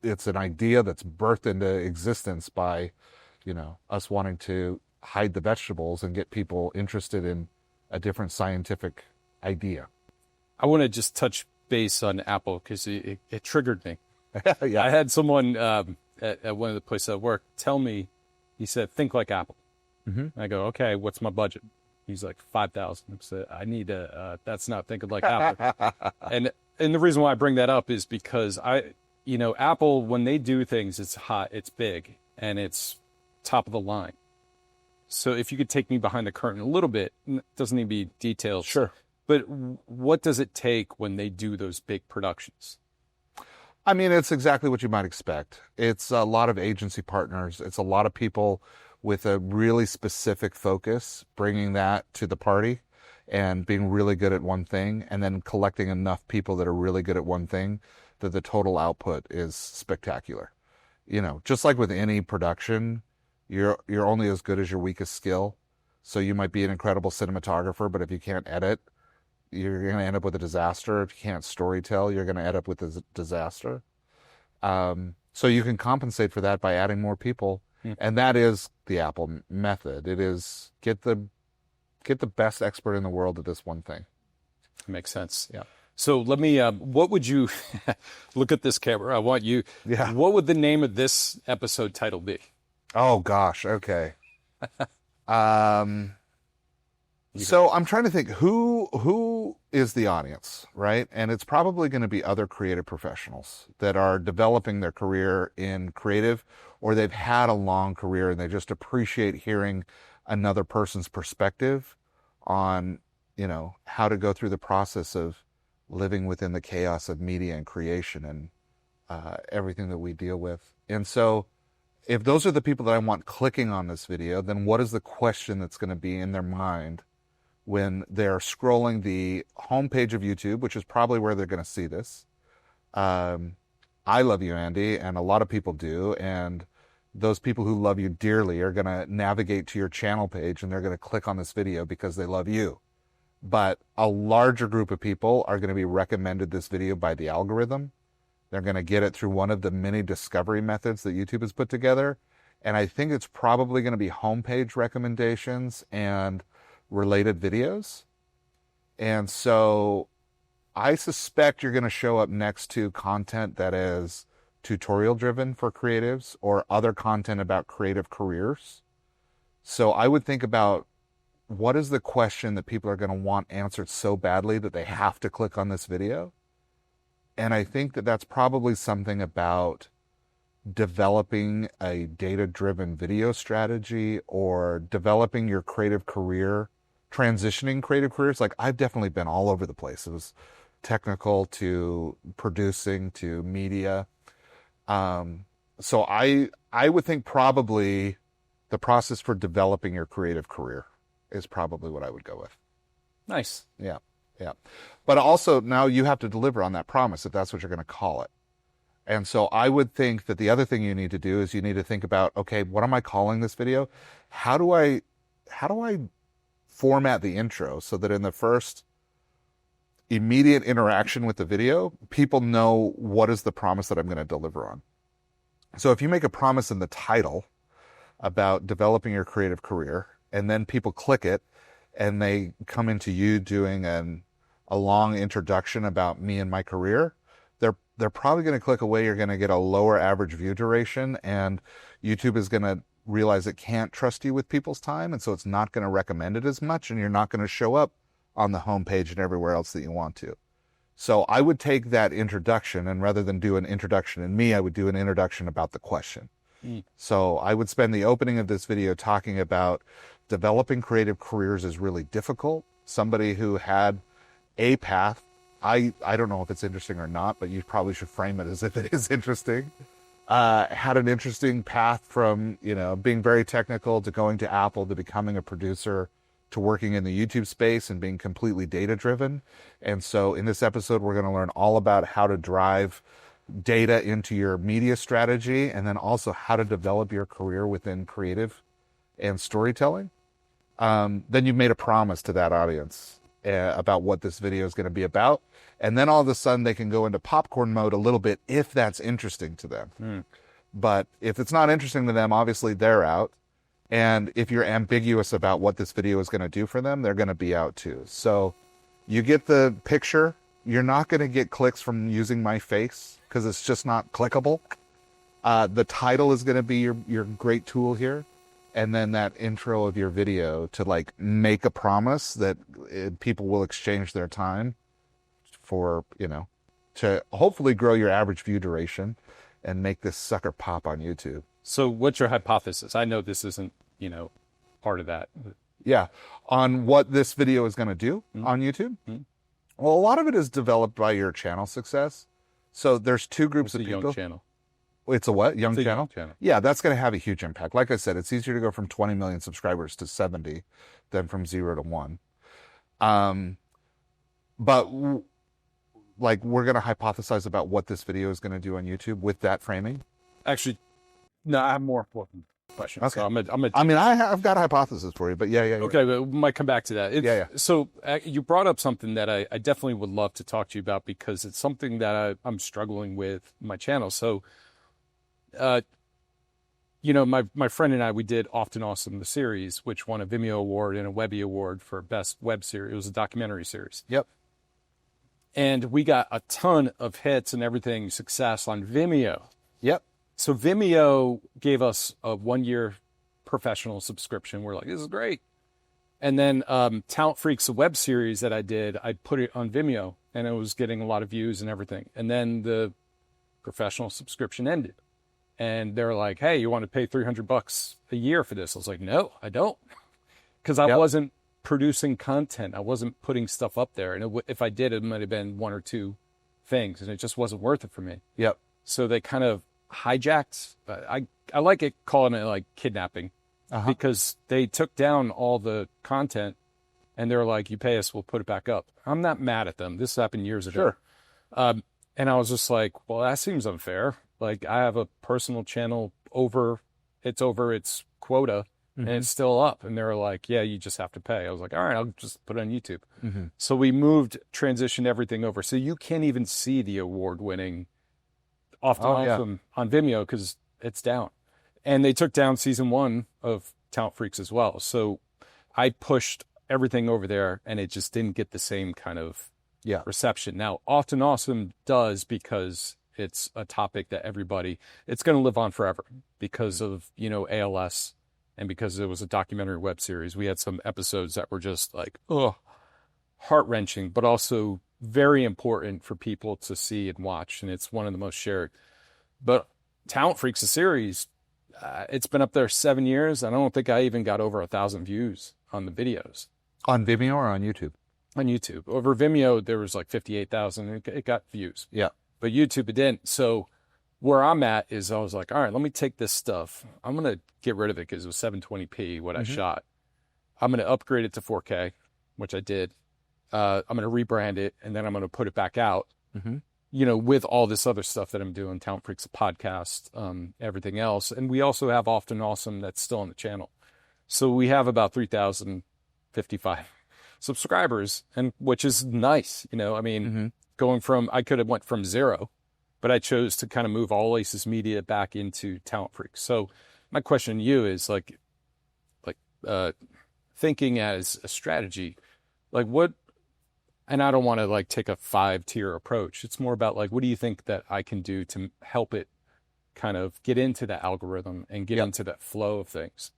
it's an idea that's birthed into existence by, us wanting to hide the vegetables and get people interested in a different scientific idea. I want to just touch base on Apple because it triggered me. Yeah. I had someone at one of the places I work tell me, he said, think like Apple. Mm-hmm. I go, okay, what's my budget? He's like, 5,000. I said, I need that's not thinking like Apple. And the reason why I bring that up is because Apple, when they do things, it's hot, it's big, and it's top of the line. So if you could take me behind the curtain a little bit, it doesn't need to be detailed. Sure. But what does it take when they do those big productions? I mean, it's exactly what you might expect. It's a lot of agency partners. It's a lot of people with a really specific focus, bringing that to the party and being really good at one thing, and then collecting enough people that are really good at one thing that the total output is spectacular. Just like with any production, you're only as good as your weakest skill. So you might be an incredible cinematographer, but if you can't edit, you're going to end up with a disaster. If you can't storytell, you're going to end up with a disaster. So you can compensate for that by adding more people. And that is the Apple method. It is get the best expert in the world at this one thing. Makes sense. Yeah. So let me, what would you, look at this camera, I want you, Yeah. What would the name of this episode title be? Oh gosh, okay. So I'm trying to think who is the audience, right? And it's probably going to be other creative professionals that are developing their career in creative, or they've had a long career and they just appreciate hearing another person's perspective on, how to go through the process of living within the chaos of media and creation and everything that we deal with. And so if those are the people that I want clicking on this video, then what is the question that's going to be in their mind when they're scrolling the homepage of YouTube, which is probably where they're going to see this? I love you, Andy, and a lot of people do. And those people who love you dearly are going to navigate to your channel page and they're going to click on this video because they love you. But a larger group of people are going to be recommended this video by the algorithm. They're going to get it through one of the many discovery methods that YouTube has put together. And I think it's probably going to be homepage recommendations and related videos. And so I suspect you're going to show up next to content that is tutorial driven for creatives or other content about creative careers. So I would think about what is the question that people are going to want answered so badly that they have to click on this video. And I think that that's probably something about developing a data-driven video strategy or developing your creative career, transitioning creative careers. Like I've definitely been all over the place. It was technical to producing to media. So I would think probably the process for developing your creative career is probably what I would go with. Nice. Yeah. Yeah. But also now you have to deliver on that promise if that's what you're going to call it. And so I would think that the other thing you need to do is you need to think about, okay, what am I calling this video? How do I format the intro so that in the first immediate interaction with the video, people know what is the promise that I'm going to deliver on. So if you make a promise in the title about developing your creative career, and then people click it and they come into you doing a long introduction about me and my career, they're probably going to click away. You're going to get a lower average view duration, and YouTube is going to realize it can't trust you with people's time, and so it's not going to recommend it as much, and you're not going to show up on the homepage and everywhere else that you want to. So I would take that introduction, and rather than do an introduction in me, I would do an introduction about the question. So I would spend the opening of this video talking about developing creative careers is really difficult. Somebody who had a path, I don't know if it's interesting or not, but you probably should frame it as if it is interesting. Had an interesting path from, being very technical to going to Apple to becoming a producer to working in the YouTube space and being completely data driven. And so in this episode, we're going to learn all about how to drive data into your media strategy, and then also how to develop your career within creative and storytelling. Then you've made a promise to that audience. about what this video is going to be about. And then all of a sudden they can go into popcorn mode a little bit if that's interesting to them. But if it's not interesting to them, obviously they're out. And if you're ambiguous about what this video is going to do for them, they're going to be out too. So you get the picture. You're not going to get clicks from using my face because it's just not clickable. The title is going to be your great tool here. And then that intro of your video to like make a promise that people will exchange their time for, to hopefully grow your average view duration and make this sucker pop on YouTube. So what's your hypothesis? I know this isn't, part of that. Yeah. On what this video is going to do on YouTube. Well, a lot of it is developed by your channel success. So there's two groups of people. Young channel. It's a what? Young It's a channel? young channel. Yeah, that's going to have a huge impact. Like I said, it's easier to go from 20 million subscribers to 70 than from 0 to 1. But we're going to hypothesize about what this video is going to do on YouTube with that framing. Actually, no, I have more important questions. Okay. So I've got a hypothesis for you, but yeah. Okay, but we might come back to that. Yeah. So you brought up something that I definitely would love to talk to you about because it's something that I'm struggling with my channel. So, my friend and I, we did Often Awesome, the series, which won a Vimeo award and a Webby award for best web series. It was a documentary series. Yep. And we got a ton of hits and everything, success on Vimeo. Yep. So Vimeo gave us a 1-year professional subscription. We're like, this is great. And then Talent Freaks, a web series that I did, I put it on Vimeo and it was getting a lot of views and everything. And then the professional subscription ended. And they're like, hey, you want to pay $300 a year for this? I was like, no, I don't. Because I wasn't producing content. I wasn't putting stuff up there. And if I did, it might have been 1 or 2 things. And it just wasn't worth it for me. Yep. So they kind of hijacked. I like it, calling it like kidnapping, because they took down all the content and they're like, you pay us, we'll put it back up. I'm not mad at them. This happened years ago. Sure. And I was just like, well, that seems unfair. Like, I have a personal channel over its quota and it's still up. And they were like, yeah, you just have to pay. I was like, all right, I'll just put it on YouTube. So we transitioned everything over. So you can't even see the award-winning Often Awesome on Vimeo because it's down. And they took down season 1 of Talent Freaks as well. So I pushed everything over there and it just didn't get the same kind of reception. Now, Often Awesome does because it's a topic that it's going to live on forever because of, ALS and because it was a documentary web series. We had some episodes that were just like, heart-wrenching, but also very important for people to see and watch. And it's one of the most shared. But Talent Freaks, a series, it's been up there 7 years. I don't think I even got over 1,000 views on the videos. On Vimeo or on YouTube? On YouTube. Over Vimeo, there was like 58,000. It got views. Yeah. But YouTube, it didn't. So where I'm at is I was like, all right, let me take this stuff. I'm going to get rid of it because it was 720p what I shot. I'm going to upgrade it to 4K, which I did. I'm going to rebrand it, and then I'm going to put it back out, with all this other stuff that I'm doing, Talent Freaks, a podcast, everything else. And we also have Often Awesome that's still on the channel. So we have about 3,055 subscribers, and which is nice. Going from, I could have went from 0, but I chose to kind of move all Aces Media back into Talent Freaks. So my question to you is thinking as a strategy, like what, and I don't want to take a 5-tier approach. It's more about what do you think that I can do to help it kind of get into the algorithm and get into that flow of things?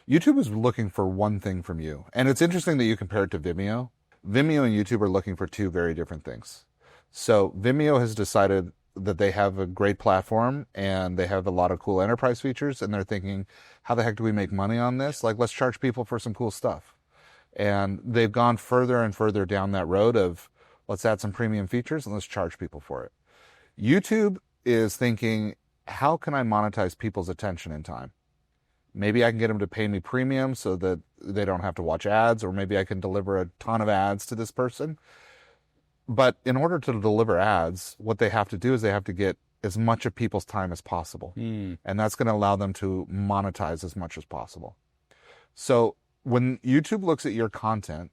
YouTube is looking for one thing from you. And it's interesting that you compare it to Vimeo. Vimeo and YouTube are looking for 2 very different things. So Vimeo has decided that they have a great platform and they have a lot of cool enterprise features, and they're thinking, how the heck do we make money on this? Let's charge people for some cool stuff. And they've gone further and further down that road of let's add some premium features and let's charge people for it. YouTube is thinking, how can I monetize people's attention in time? Maybe I can get them to pay me premium so that they don't have to watch ads, or maybe I can deliver a ton of ads to this person. But in order to deliver ads, what they have to do is they have to get as much of people's time as possible. And that's going to allow them to monetize as much as possible. So when YouTube looks at your content,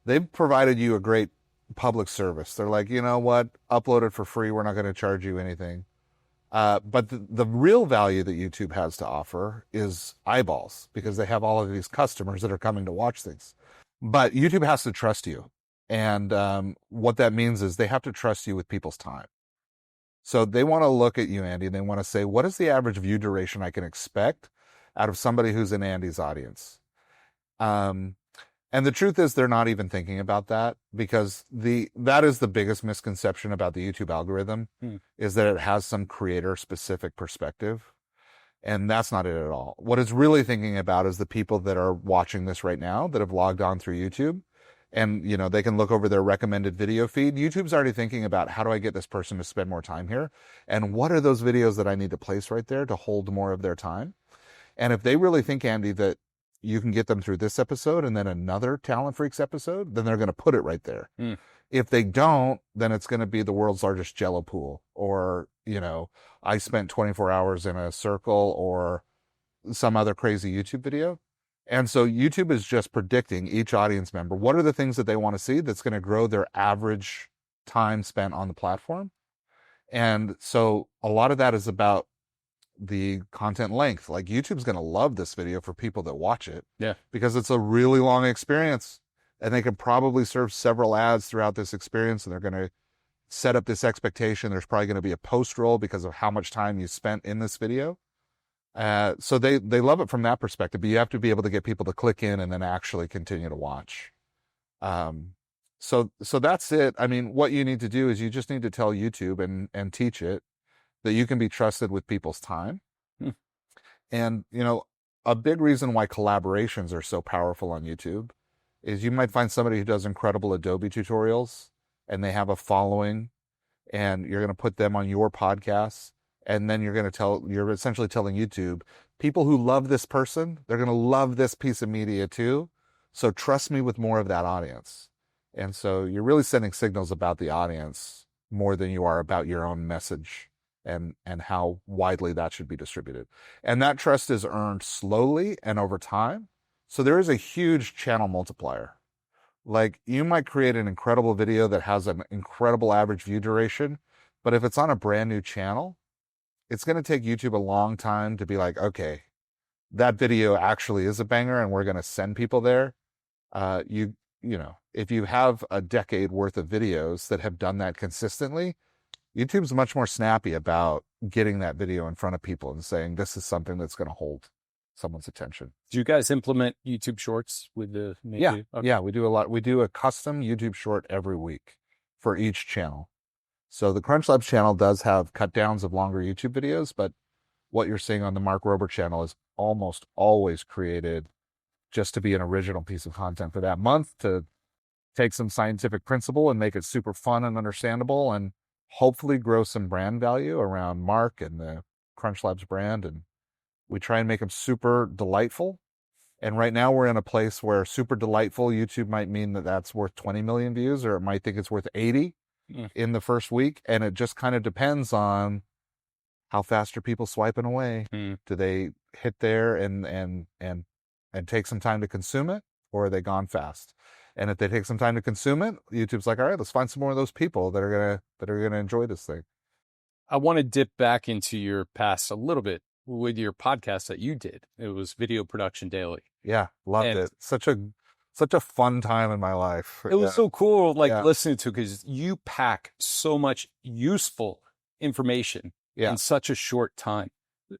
they've provided you a great public service. They're like, you know what, upload it for free. We're not going to charge you anything. But the real value that YouTube has to offer is eyeballs, because they have all of these customers that are coming to watch things. But YouTube has to trust you. And what that means is they have to trust you with people's time. So they want to look at you, Andy, and they want to say, what is the average view duration I can expect out of somebody who's in Andy's audience? And the truth is they're not even thinking about that, because that is the biggest misconception about the YouTube algorithm, is that it has some creator specific perspective. And that's not it at all. What it's really thinking about is the people that are watching this right now that have logged on through YouTube, and, you know, they can look over their recommended video feed. YouTube's already thinking about, how do I get this person to spend more time here? And what are those videos that I need to place right there to hold more of their time? And if they really think, Andy, that you can get them through this episode and then another Talent Freaks episode, then they're going to put it right there. If they don't, then it's going to be the world's largest Jello pool, or, you know, I spent 24 hours in a circle, or some other crazy YouTube video. And so YouTube is just predicting each audience member, what are the things that they want to see that's going to grow their average time spent on the platform. And so a lot of that is about the content length. Like, YouTube's going to love this video for people that watch it. Yeah. Because it's a really long experience, and they can probably serve several ads throughout this experience, and they're going to set up this expectation. There's probably going to be a post roll because of how much time you spent in this video. So they love it from that perspective, but you have to be able to get people to click in and then actually continue to watch. So that's it. I mean, what you need to do is you just need to tell YouTube and teach it that you can be trusted with people's time. And, you know, a big reason why collaborations are so powerful on YouTube is you might find somebody who does incredible Adobe tutorials, and they have a following, and you're going to put them on your podcast. And then you're essentially telling YouTube, people who love this person, they're going to love this piece of media too. So trust me with more of that audience. And so you're really sending signals about the audience more than you are about your own message and how widely that should be distributed. And that trust is earned slowly and over time. So there is a huge channel multiplier. Like, you might create an incredible video that has an incredible average view duration, but if it's on a brand new channel, it's going to take YouTube a long time to be like, okay, that video actually is a banger and we're going to send people there. You know, if you have a decade worth of videos that have done that consistently, YouTube's much more snappy about getting that video in front of people and saying, this is something that's going to hold someone's attention. Do you guys implement YouTube Shorts with the Yeah. Okay. Yeah, we do a lot. We do a custom YouTube short every week for each channel. So the CrunchLabs channel does have cut downs of longer YouTube videos, but what you're seeing on the Mark Rober channel is almost always created just to be an original piece of content for that month, to take some scientific principle and make it super fun and understandable, and hopefully grow some brand value around Mark and the CrunchLabs brand. And we try and make them super delightful. And right now we're in a place where super delightful, YouTube might mean that that's worth 20 million views, or it might think it's worth 80 in the first week. And it just kind of depends on how fast are people swiping away. Do they hit there and take some time to consume it, or are they gone fast? And if they take some time to consume it, YouTube's like, all right, let's find some more of those people that are gonna enjoy this thing. I want to dip back into your past a little bit with your podcast that you did. It was Video Production Daily. Yeah, loved it. Such a fun time in my life. It was so cool, listening to, because you pack so much useful information in such a short time.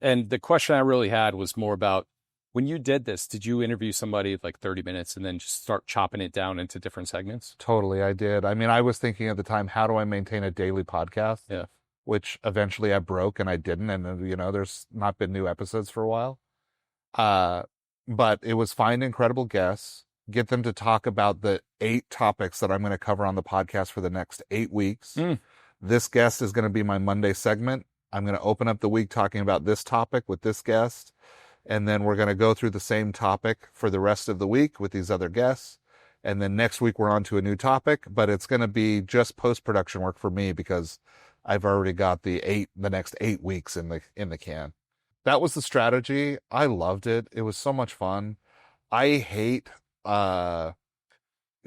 And the question I really had was more about, when you did this, did you interview somebody like 30 minutes and then just start chopping it down into different segments? Totally, I did. I mean, I was thinking at the time, how do I maintain a daily podcast? Yeah. Which eventually I broke and I didn't. And, you know, there's not been new episodes for a while. But it was find incredible guests, get them to talk about the 8 topics that I'm going to cover on the podcast for the next 8 weeks. This guest is going to be my Monday segment. I'm going to open up the week talking about this topic with this guest. And then we're going to go through the same topic for the rest of the week with these other guests. And then next week we're on to a new topic, but it's going to be just post-production work for me, because I've already got the next 8 weeks in the can. That was the strategy. I loved it. It was so much fun. I hate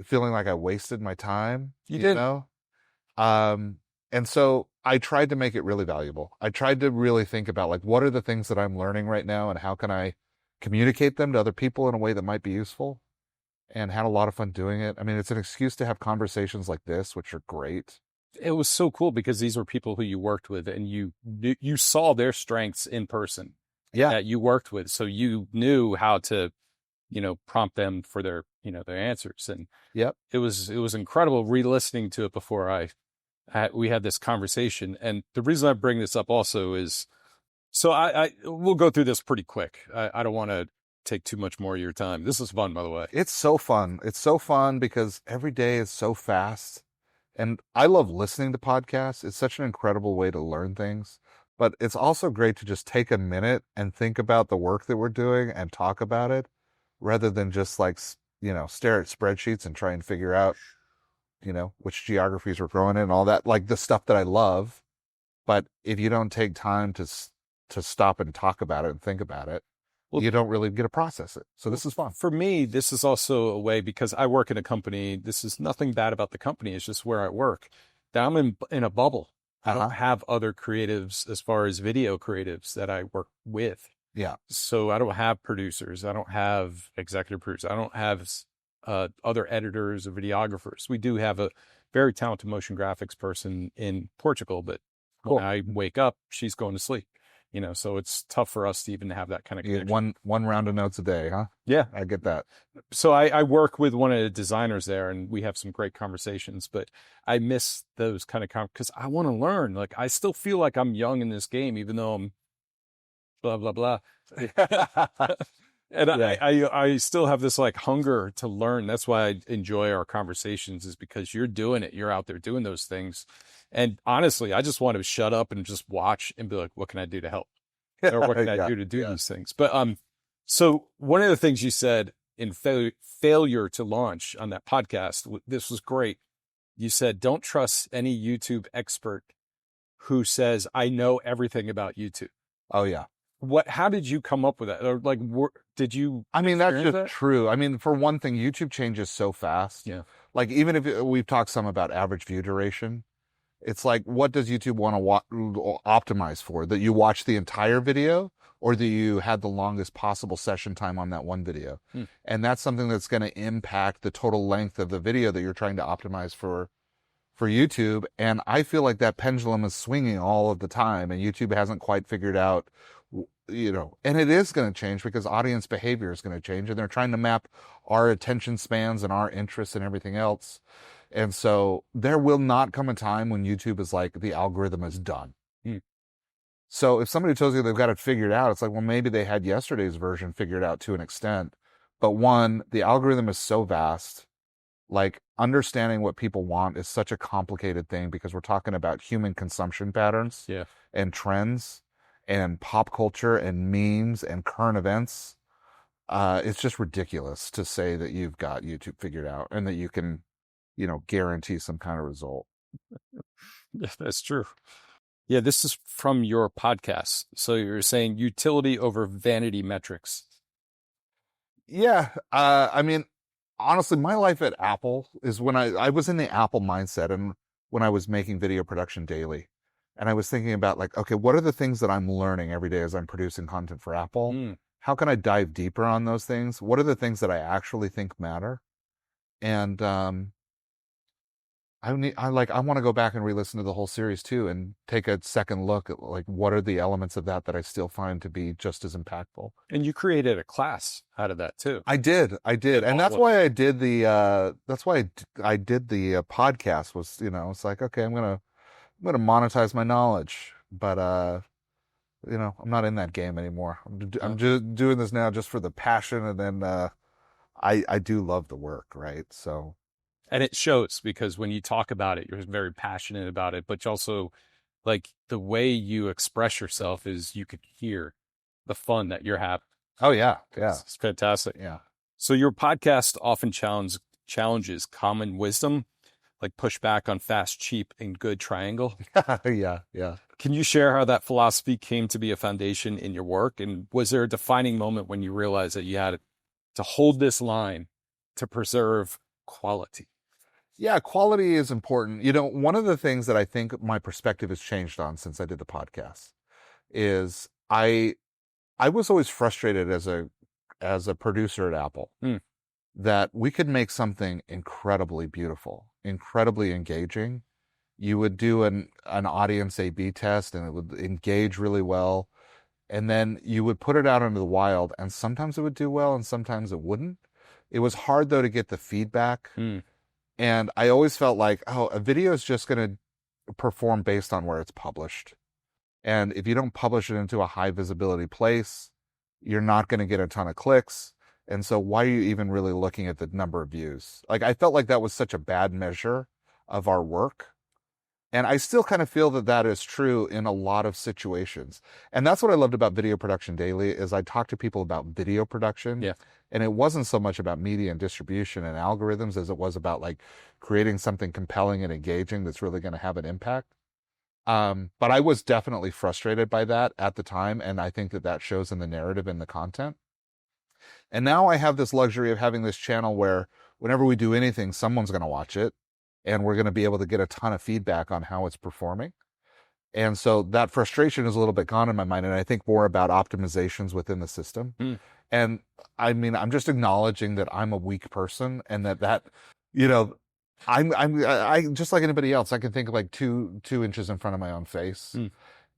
feeling like I wasted my time, You you did. know? Um, and so I tried to make it really valuable. I tried to really think about like, what are the things that I'm learning right now and how can I communicate them to other people in a way that might be useful? And had a lot of fun doing it. I mean, it's an excuse to have conversations like this, which are great. It was so cool because these were people who you worked with, and you saw their strengths in person Yeah. that you worked with, so you knew how to, prompt them for their answers. And Yep. it was incredible re-listening to it before we had this conversation. And the reason I bring this up also is, so we'll go through this pretty quick. I don't want to take too much more of your time. This is fun, by the way. It's so fun. It's so fun because every day is so fast. And I love listening to podcasts. It's such an incredible way to learn things. But it's also great to just take a minute and think about the work that we're doing and talk about it rather than just like, stare at spreadsheets and try and figure out, which geographies we're growing in and all that, like the stuff that I love. But if you don't take time to stop and talk about it and think about it, Well, you don't really get to process it. So this is fun. For me, this is also a way, because I work in a company. This is nothing bad about the company. It's just where I work. That I'm in a bubble. I don't have other creatives as far as video creatives that I work with. Yeah. So I don't have producers. I don't have executive producers. I don't have other editors or videographers. We do have a very talented motion graphics person in Portugal, but Cool. when I wake up, she's going to sleep. So it's tough for us to even have that kind of connection. One round of notes a day, huh? Yeah. I get that. So I work with one of the designers there, and we have some great conversations, but I miss those kind of because I want to learn. Like, I still feel like I'm young in this game, even though I'm blah, blah, blah. And Yeah. I still have this like hunger to learn. That's why I enjoy our conversations, is because you're doing it. You're out there doing those things. And honestly, I just want to shut up and just watch and be like, what can I do to help? Or what can I do to do these things? But so one of the things you said in failure to launch on that podcast, this was great. You said, don't trust any YouTube expert who says, I know everything about YouTube. Oh yeah. How did you come up with that? Or like, did you? I mean, that's just that? true. I mean, for one thing, YouTube changes so fast. Yeah. Like, even if we've talked some about average view duration, it's like, what does YouTube want to optimize for? That you watch the entire video or that you had the longest possible session time on that one video? And that's something that's going to impact the total length of the video that you're trying to optimize for YouTube. And I feel like that pendulum is swinging all of the time, and YouTube hasn't quite figured out, and it is going to change because audience behavior is going to change, and they're trying to map our attention spans and our interests and everything else. And so there will not come a time when YouTube is like, the algorithm is done. So if somebody tells you they've got it figured out, it's like, well, maybe they had yesterday's version figured out to an extent. But one, the algorithm is so vast. Like, understanding what people want is such a complicated thing because we're talking about human consumption patterns and trends and pop culture and memes and current events. It's just ridiculous to say that you've got YouTube figured out and that you can, guarantee some kind of result. Yeah, that's true. Yeah, this is from your podcast. So you're saying utility over vanity metrics. Yeah. I mean, honestly, my life at Apple is when I was in the Apple mindset, and when I was making video production daily, and I was thinking about like, okay, what are the things that I'm learning every day as I'm producing content for Apple? How can I dive deeper on those things? What are the things that I actually think matter? And I want to go back and re-listen to the whole series too, and take a second look at like, what are the elements of that I still find to be just as impactful. And you created a class out of that too. I did. And that's why I did the, I did the podcast was, it's like, okay, I'm going to monetize my knowledge, but, I'm not in that game anymore. I'm just doing this now just for the passion. And then, I do love the work. Right. So. And it shows, because when you talk about it, you're very passionate about it, but you also, like, the way you express yourself is you could hear the fun that you're having. Oh yeah. Yeah. It's fantastic. Yeah. So your podcast often challenges common wisdom, like push back on fast, cheap, and good triangle. Yeah. Yeah. Can you share how that philosophy came to be a foundation in your work? And was there a defining moment when you realized that you had to hold this line to preserve quality? Yeah, quality is important. One of the things that I think my perspective has changed on since I did the podcast is I was always frustrated as a producer at Apple Mm. that we could make something incredibly beautiful, incredibly engaging. You would do an audience A/B test and it would engage really well. And then you would put it out into the wild, and sometimes it would do well and sometimes it wouldn't. It was hard though to get the feedback. Mm. And I always felt like, oh, a video is just going to perform based on where it's published. And if you don't publish it into a high visibility place, you're not going to get a ton of clicks. And so why are you even really looking at the number of views? Like, I felt like that was such a bad measure of our work. And I still kind of feel that that is true in a lot of situations. And that's what I loved about Video Production Daily is I talked to people about video production. Yeah. And it wasn't so much about media and distribution and algorithms as it was about like creating something compelling and engaging that's really going to have an impact. But I was definitely frustrated by that at the time. And I think that that shows in the narrative and the content. And now I have this luxury of having this channel where whenever we do anything, someone's going to watch it and we're going to be able to get a ton of feedback on how it's performing. And so that frustration is a little bit gone in my mind. And I think more about optimizations within the system. Mm. And I mean, I'm just acknowledging that I'm a weak person and that, you know, I just like anybody else. I can think of like two inches in front of my own face. Mm.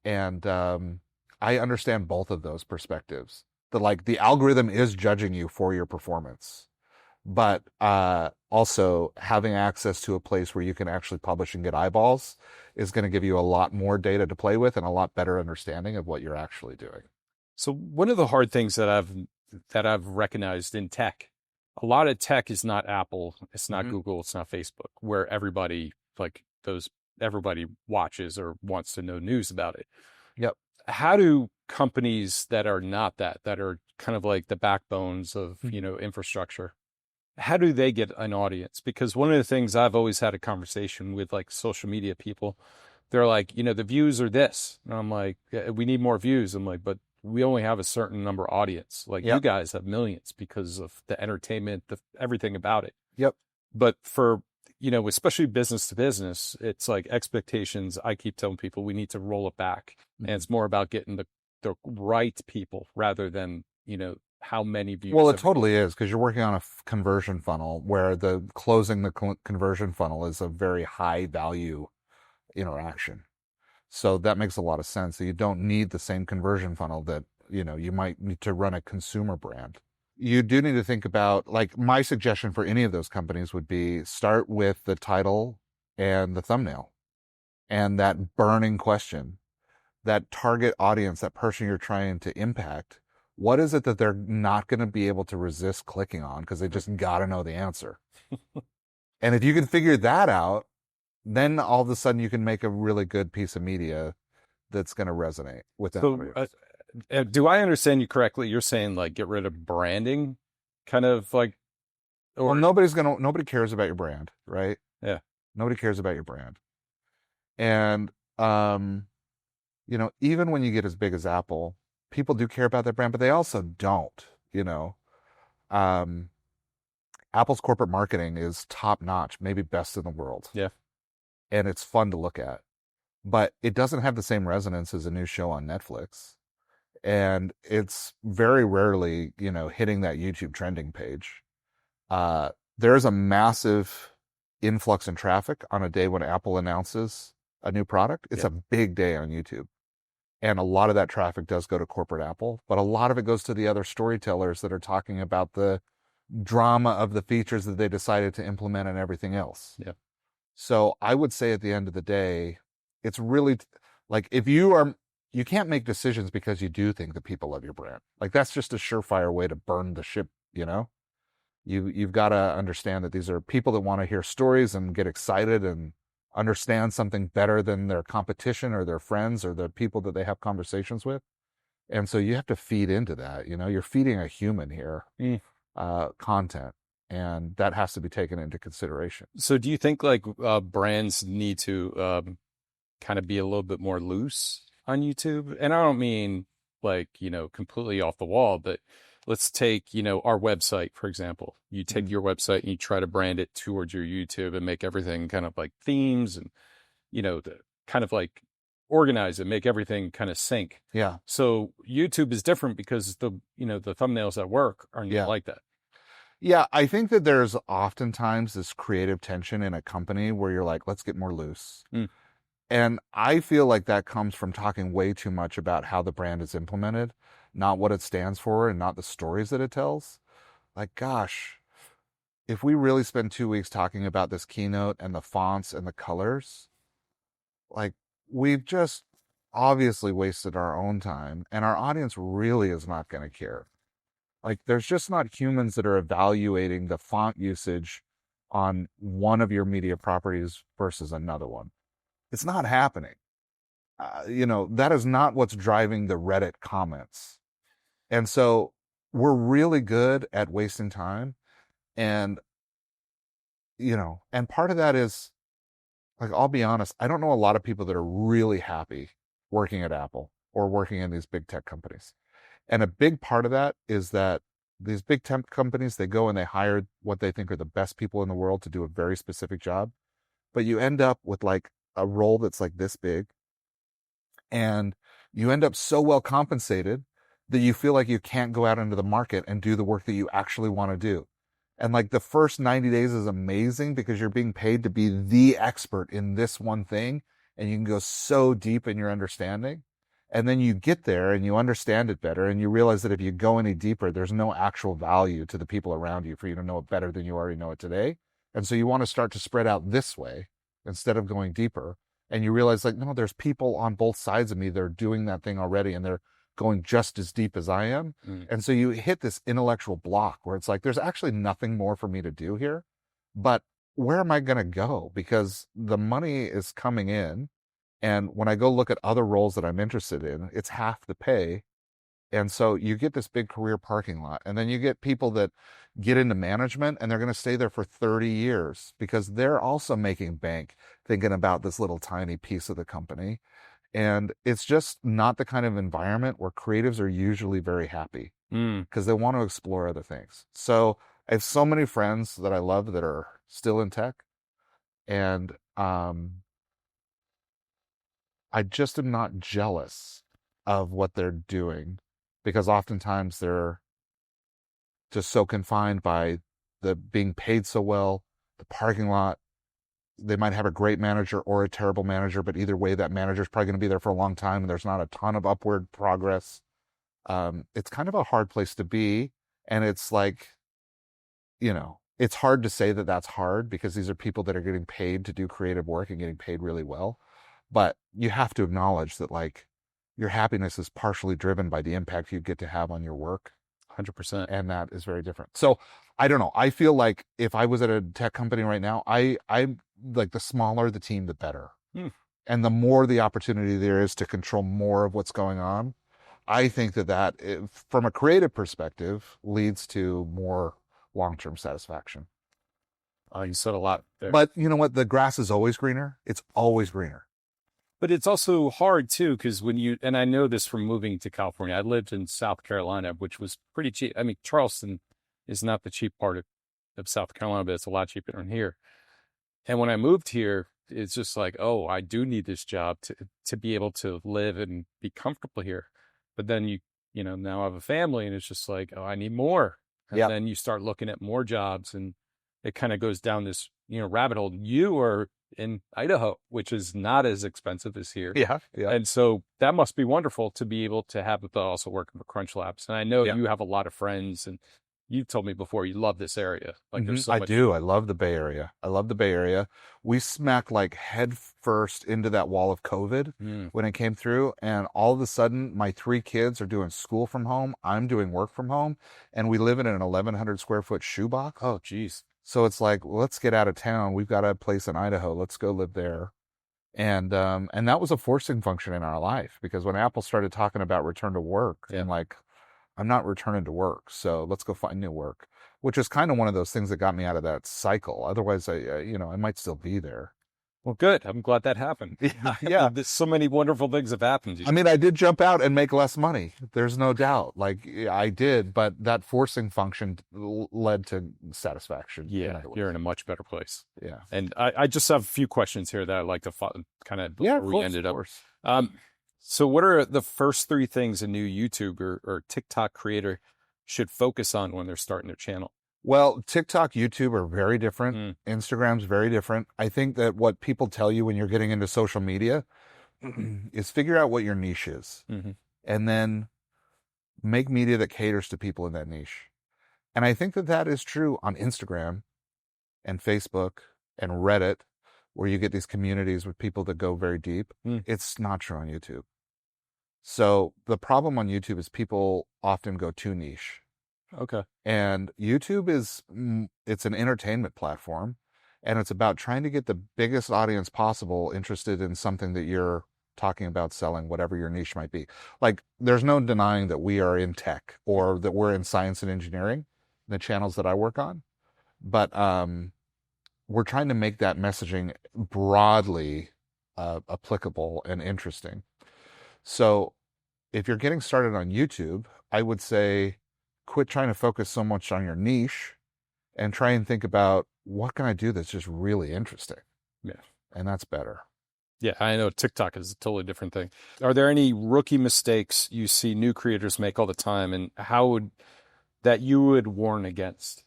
And, I understand both of those perspectives that like the algorithm is judging you for your performance, but, also having access to a place where you can actually publish and get eyeballs is going to give you a lot more data to play with and a lot better understanding of what you're actually doing. So one of the hard things that I've recognized in tech, a lot of tech is not Apple, it's not Google, it's not Facebook, where everybody watches or wants to know news about it. Yep. How do companies that are not that are kind of like the backbones of, infrastructure, how do they get an audience? Because one of the things I've always had a conversation with like social media people, they're like, the views are this. And I'm like, we need more views. I'm like, but we only have a certain number audience. Like you guys have millions because of the entertainment, everything about it. Yep. But for, especially business to business, it's like expectations. I keep telling people we need to roll it back. And it's more about getting the right people rather than, how many views. Well, it totally is because you're working on a conversion funnel where closing the conversion funnel is a very high value interaction. So that makes a lot of sense. So you don't need the same conversion funnel that, you might need to run a consumer brand. You do need to think about, like, my suggestion for any of those companies would be start with the title and the thumbnail and that burning question, that target audience, that person you're trying to impact. What is it that they're not going to be able to resist clicking on because they just got to know the answer? And if you can figure that out, then all of a sudden you can make a really good piece of media that's going to resonate with them. So, do I understand you correctly? You're saying like get rid of branding, kind of like, well, nobody cares about your brand, right? Yeah. Nobody cares about your brand. And, even when you get as big as Apple, people do care about their brand, but they also don't, Apple's corporate marketing is top notch, maybe best in the world. Yeah. And it's fun to look at, but it doesn't have the same resonance as a new show on Netflix. And it's very rarely, hitting that YouTube trending page. There's a massive influx in traffic on a day when Apple announces a new product. It's a big day on YouTube. And a lot of that traffic does go to corporate Apple, but a lot of it goes to the other storytellers that are talking about the drama of the features that they decided to implement and everything else. Yeah. So I would say at the end of the day, it's really like you can't make decisions because you do think that people love your brand. Like that's just a surefire way to burn the ship, You've got to understand that these are people that want to hear stories and get excited and understand something better than their competition or their friends or the people that they have conversations with. And so you have to feed into that, you're feeding a human here, content, and that has to be taken into consideration. So do you think like brands need to kind of be a little bit more loose on YouTube? And I don't mean like, completely off the wall, but let's take, our website, for example. You take your website and you try to brand it towards your YouTube and make everything kind of like themes and, the kind of like organize it, make everything kind of sync. Yeah. So YouTube is different because the thumbnails at work are not Yeah. like that. Yeah, I think that there's oftentimes this creative tension in a company where you're like, let's get more loose. Mm. And I feel like that comes from talking way too much about how the brand is implemented, not what it stands for and not the stories that it tells. Like, gosh, if we really spend 2 weeks talking about this keynote and the fonts and the colors, like, we've just obviously wasted our own time, and our audience really is not going to care. Like, there's just not humans that are evaluating the font usage on one of your media properties versus another one. It's not happening. That is not what's driving the Reddit comments. And so we're really good at wasting time. And, and part of that is, like, I'll be honest, I don't know a lot of people that are really happy working at Apple or working in these big tech companies. And a big part of that is that these big tech companies, they go and they hire what they think are the best people in the world to do a very specific job. But you end up with like a role that's like this big, and you end up so well compensated that you feel like you can't go out into the market and do the work that you actually want to do. And like the first 90 days is amazing because you're being paid to be the expert in this one thing, and you can go so deep in your understanding. And then you get there and you understand it better, and you realize that if you go any deeper, there's no actual value to the people around you for you to know it better than you already know it today. And so you want to start to spread out this way instead of going deeper. And you realize, like, no, there's people on both sides of me that are doing that thing already, and they're going just as deep as I am. Mm. And so you hit this intellectual block where it's like, there's actually nothing more for me to do here, but where am I going to go? Because the money is coming in. And when I go look at other roles that I'm interested in, it's half the pay. And so you get this big career parking lot. And then you get people that get into management and they're going to stay there for 30 years because they're also making bank thinking about this little tiny piece of the company. And it's just not the kind of environment where creatives are usually very happy because they want to explore other things. So I have so many friends that I love that are still in tech. And I just am not jealous of what they're doing because oftentimes they're just so confined by the being paid so well, the parking lot. They might have a great manager or a terrible manager, but either way, that manager is probably going to be there for a long time and there's not a ton of upward progress. It's kind of a hard place to be. And it's like, it's hard to say that that's hard because these are people that are getting paid to do creative work and getting paid really well. But you have to acknowledge that, like, your happiness is partially driven by the impact you get to have on your work. 100%. And that is very different. So I don't know. I feel like if I was at a tech company right now, I'm like, the smaller the team, the better. And the more the opportunity there is to control more of what's going on, I think that from a creative perspective, leads to more long-term satisfaction. You said a lot there. But you know what? The grass is always greener. It's always greener. But it's also hard too, because and I know this from moving to California, I lived in South Carolina, which was pretty cheap. I mean, Charleston is not the cheap part of South Carolina, but it's a lot cheaper than here. And when I moved here, it's just like, oh, I do need this job to be able to live and be comfortable here. But then now I have a family and it's just like, oh, I need more. And then you start looking at more jobs and it kind of goes down this, rabbit hole. You are in Idaho, which is not as expensive as here. Yeah. And so that must be wonderful to be able to have it also working for CrunchLabs. And I know you have a lot of friends and you've told me before you love this area. Like there's so much. I do. I love the Bay Area. We smacked like head first into that wall of COVID when it came through. And all of a sudden, my 3 kids are doing school from home. I'm doing work from home. And we live in an 1,100 square foot shoebox. Oh, geez. So it's like, well, let's get out of town. We've got a place in Idaho. Let's go live there. And that was a forcing function in our life because when Apple started talking about return to work, and like, I'm not returning to work, so let's go find new work, which is kind of one of those things that got me out of that cycle. Otherwise, I might still be there. Well, good. I'm glad that happened. Yeah. There's so many wonderful things have happened to I you. mean, I did jump out and make less money. There's no doubt. Like I did, but that forcing function led to satisfaction. Yeah, you're in a much better place. Yeah. And I just have a few questions here that I'd like to kind of Yeah, before of we course, ended of up. course. So what are the first three things a new YouTube or TikTok creator should focus on when they're starting their channel? Well, TikTok, YouTube are very different. Mm, Instagram's very different. I think that what people tell you when you're getting into social media is figure out what your niche is hmm and then make media that caters to people in that niche. And I think that that is true on Instagram and Facebook and Reddit, where you get these communities with people that go very deep. Mm. It's not true on YouTube. So the problem on YouTube is people often go too niche. Okay. And YouTube it's an entertainment platform, and it's about trying to get the biggest audience possible interested in something that you're talking about selling, whatever your niche might be. Like, there's no denying that we are in tech or that we're in science and engineering, the channels that I work on. But we're trying to make that messaging broadly applicable and interesting. So if you're getting started on YouTube, I would say quit trying to focus so much on your niche and try and think about what can I do that's just really interesting. Yeah. And that's better. Yeah, I know TikTok is a totally different thing. Are there any rookie mistakes you see new creators make all the time, and that you would warn against?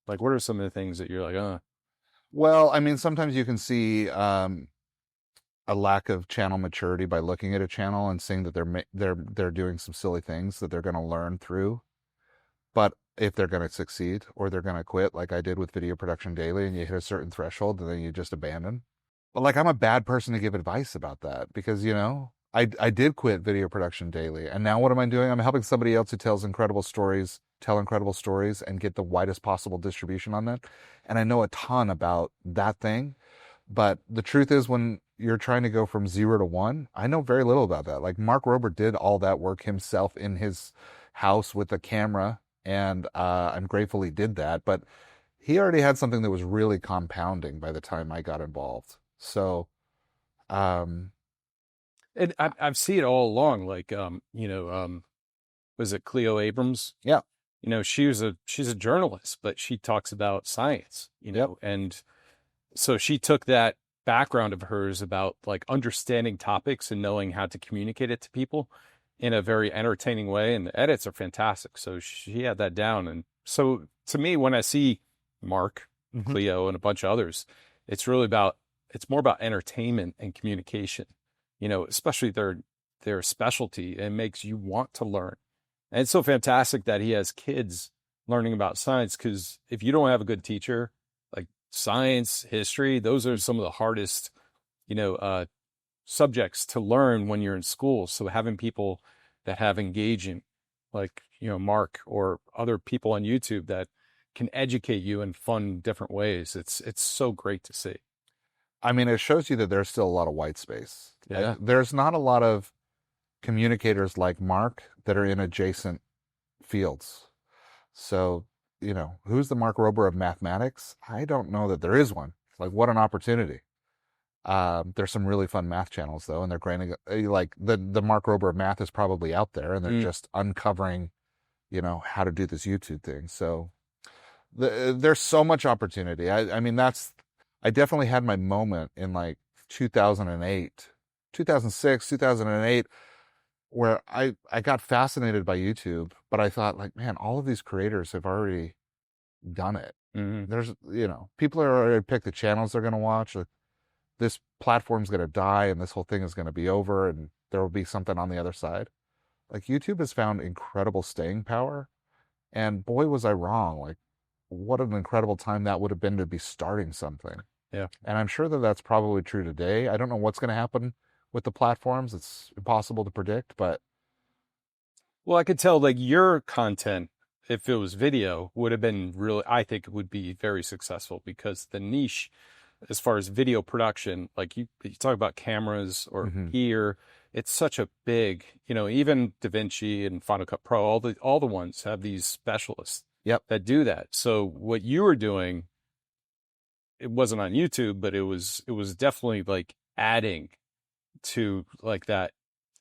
Like, what are some of the things that you're like, Well, I mean, sometimes you can see a lack of channel maturity by looking at a channel and seeing that they're doing some silly things that they're going to learn through. But if they're going to succeed or they're going to quit, like I did with Video Production Daily, and you hit a certain threshold and then you just abandon. But like, I'm a bad person to give advice about that because, I did quit Video Production Daily. And now what am I doing? I'm helping somebody else who tells incredible stories, tell incredible stories and get the widest possible distribution on that. And I know a ton about that thing. But the truth is, when you're trying to go from 0 to 1, I know very little about that. Like, Mark Rober did all that work himself in his house with a camera, and I'm grateful he did that. But he already had something that was really compounding by the time I got involved. So, um, and I've seen it all along. Like, was it Cleo Abrams? yeah, She's a journalist, but she talks about science. Yep. And so she took that background of hers about like understanding topics and knowing how to communicate it to people in a very entertaining way, and the edits are fantastic. So she had that down. And so to me, when I see Mark, Cleo, and a bunch of others, it's more about entertainment and communication, especially their specialty. It makes you want to learn. And it's so fantastic that he has kids learning about science, because if you don't have a good teacher, like science, history, those are some of the hardest, subjects to learn when you're in school. So having people that have engaging, like, Mark or other people on YouTube that can educate you in fun, different ways, it's so great to see. I mean, it shows you that there's still a lot of white space. Yeah. There's not a lot of communicators like Mark that are in adjacent fields. So, who's the Mark Rober of mathematics? I don't know that there is one. Like, what an opportunity. There's some really fun math channels though, and they're granting, like, the Mark Rober of math is probably out there, and they're just uncovering, how to do this YouTube thing. So there's so much opportunity. I mean, I definitely had my moment in like 2008, 2006, 2008, where I got fascinated by YouTube, but I thought, like, man, all of these creators have already done it. Mm-hmm. There's, people are already picked the channels they're going to watch. Like, this platform's going to die and this whole thing is going to be over and there will be something on the other side. Like, YouTube has found incredible staying power, and boy, was I wrong. Like, what an incredible time that would have been to be starting something. Yeah. And I'm sure that that's probably true today. I don't know what's going to happen with the platforms. It's impossible to predict, but Well, I could tell like your content, if it was video, would have been really, I think it would be very successful, because the niche as far as video production, like you talk about cameras or gear, it's such a big, even DaVinci and Final Cut Pro, all the ones have these specialists Yep. that do that. So what you were doing it wasn't on YouTube, but it was definitely like adding to like that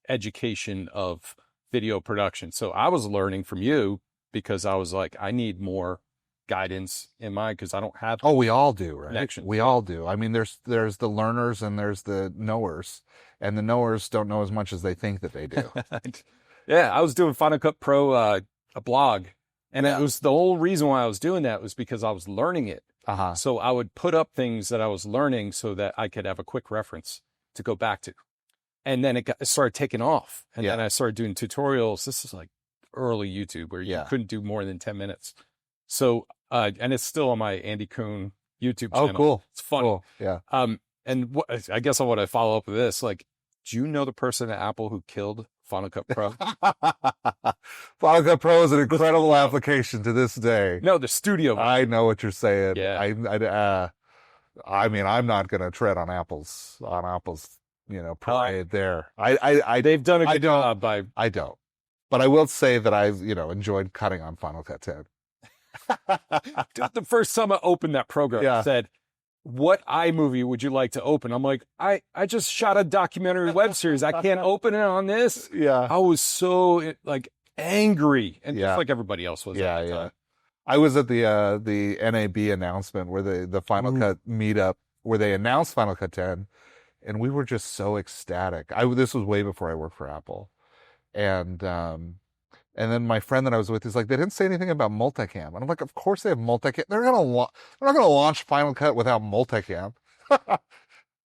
education of video production. So I was learning from you because I was like, I need more guidance in mine because I don't have Oh, we all do, right? connections. We all do. I mean, there's the learners and there's the knowers, and the knowers don't know as much as they think that they do. Yeah, I was doing Final Cut Pro, a blog, and Yeah. it was the whole reason why I was doing that was because I was learning it. Uh-huh. So I would put up things that I was learning so that I could have a quick reference to go back to. And then it started taking off. And Yeah. then I started doing tutorials. This is like early YouTube where you Yeah. couldn't do more than 10 minutes. So, and it's still on my Andy Kuhn YouTube Oh, channel. cool. It's fun. Cool. Yeah. And I guess I want to follow up with this. Like, do you know the person at Apple who killed Final Cut Pro? Final Cut Pro is an incredible application to this day. No, the studio. I know what you're saying. Yeah. I mean, I'm not going to tread on Apple's, parade there. They've done a I good don't- job by. I don't. But I will say that I've, enjoyed cutting on Final Cut 10. Dude, the first time I opened that program, Yeah. it said, "What iMovie would you like to open?" I'm like, I just shot a documentary web series. I can't open it on this. Yeah. I was so like angry, and Yeah. just like everybody else was. Yeah, at the yeah. time. I was at the NAB announcement where the Final Ooh. Cut meetup where they announced Final Cut 10, and we were just so ecstatic. This was way before I worked for Apple, and then my friend that I was with is like, they didn't say anything about multicam, and I'm like, of course they have multicam. They're not gonna launch Final Cut without multicam.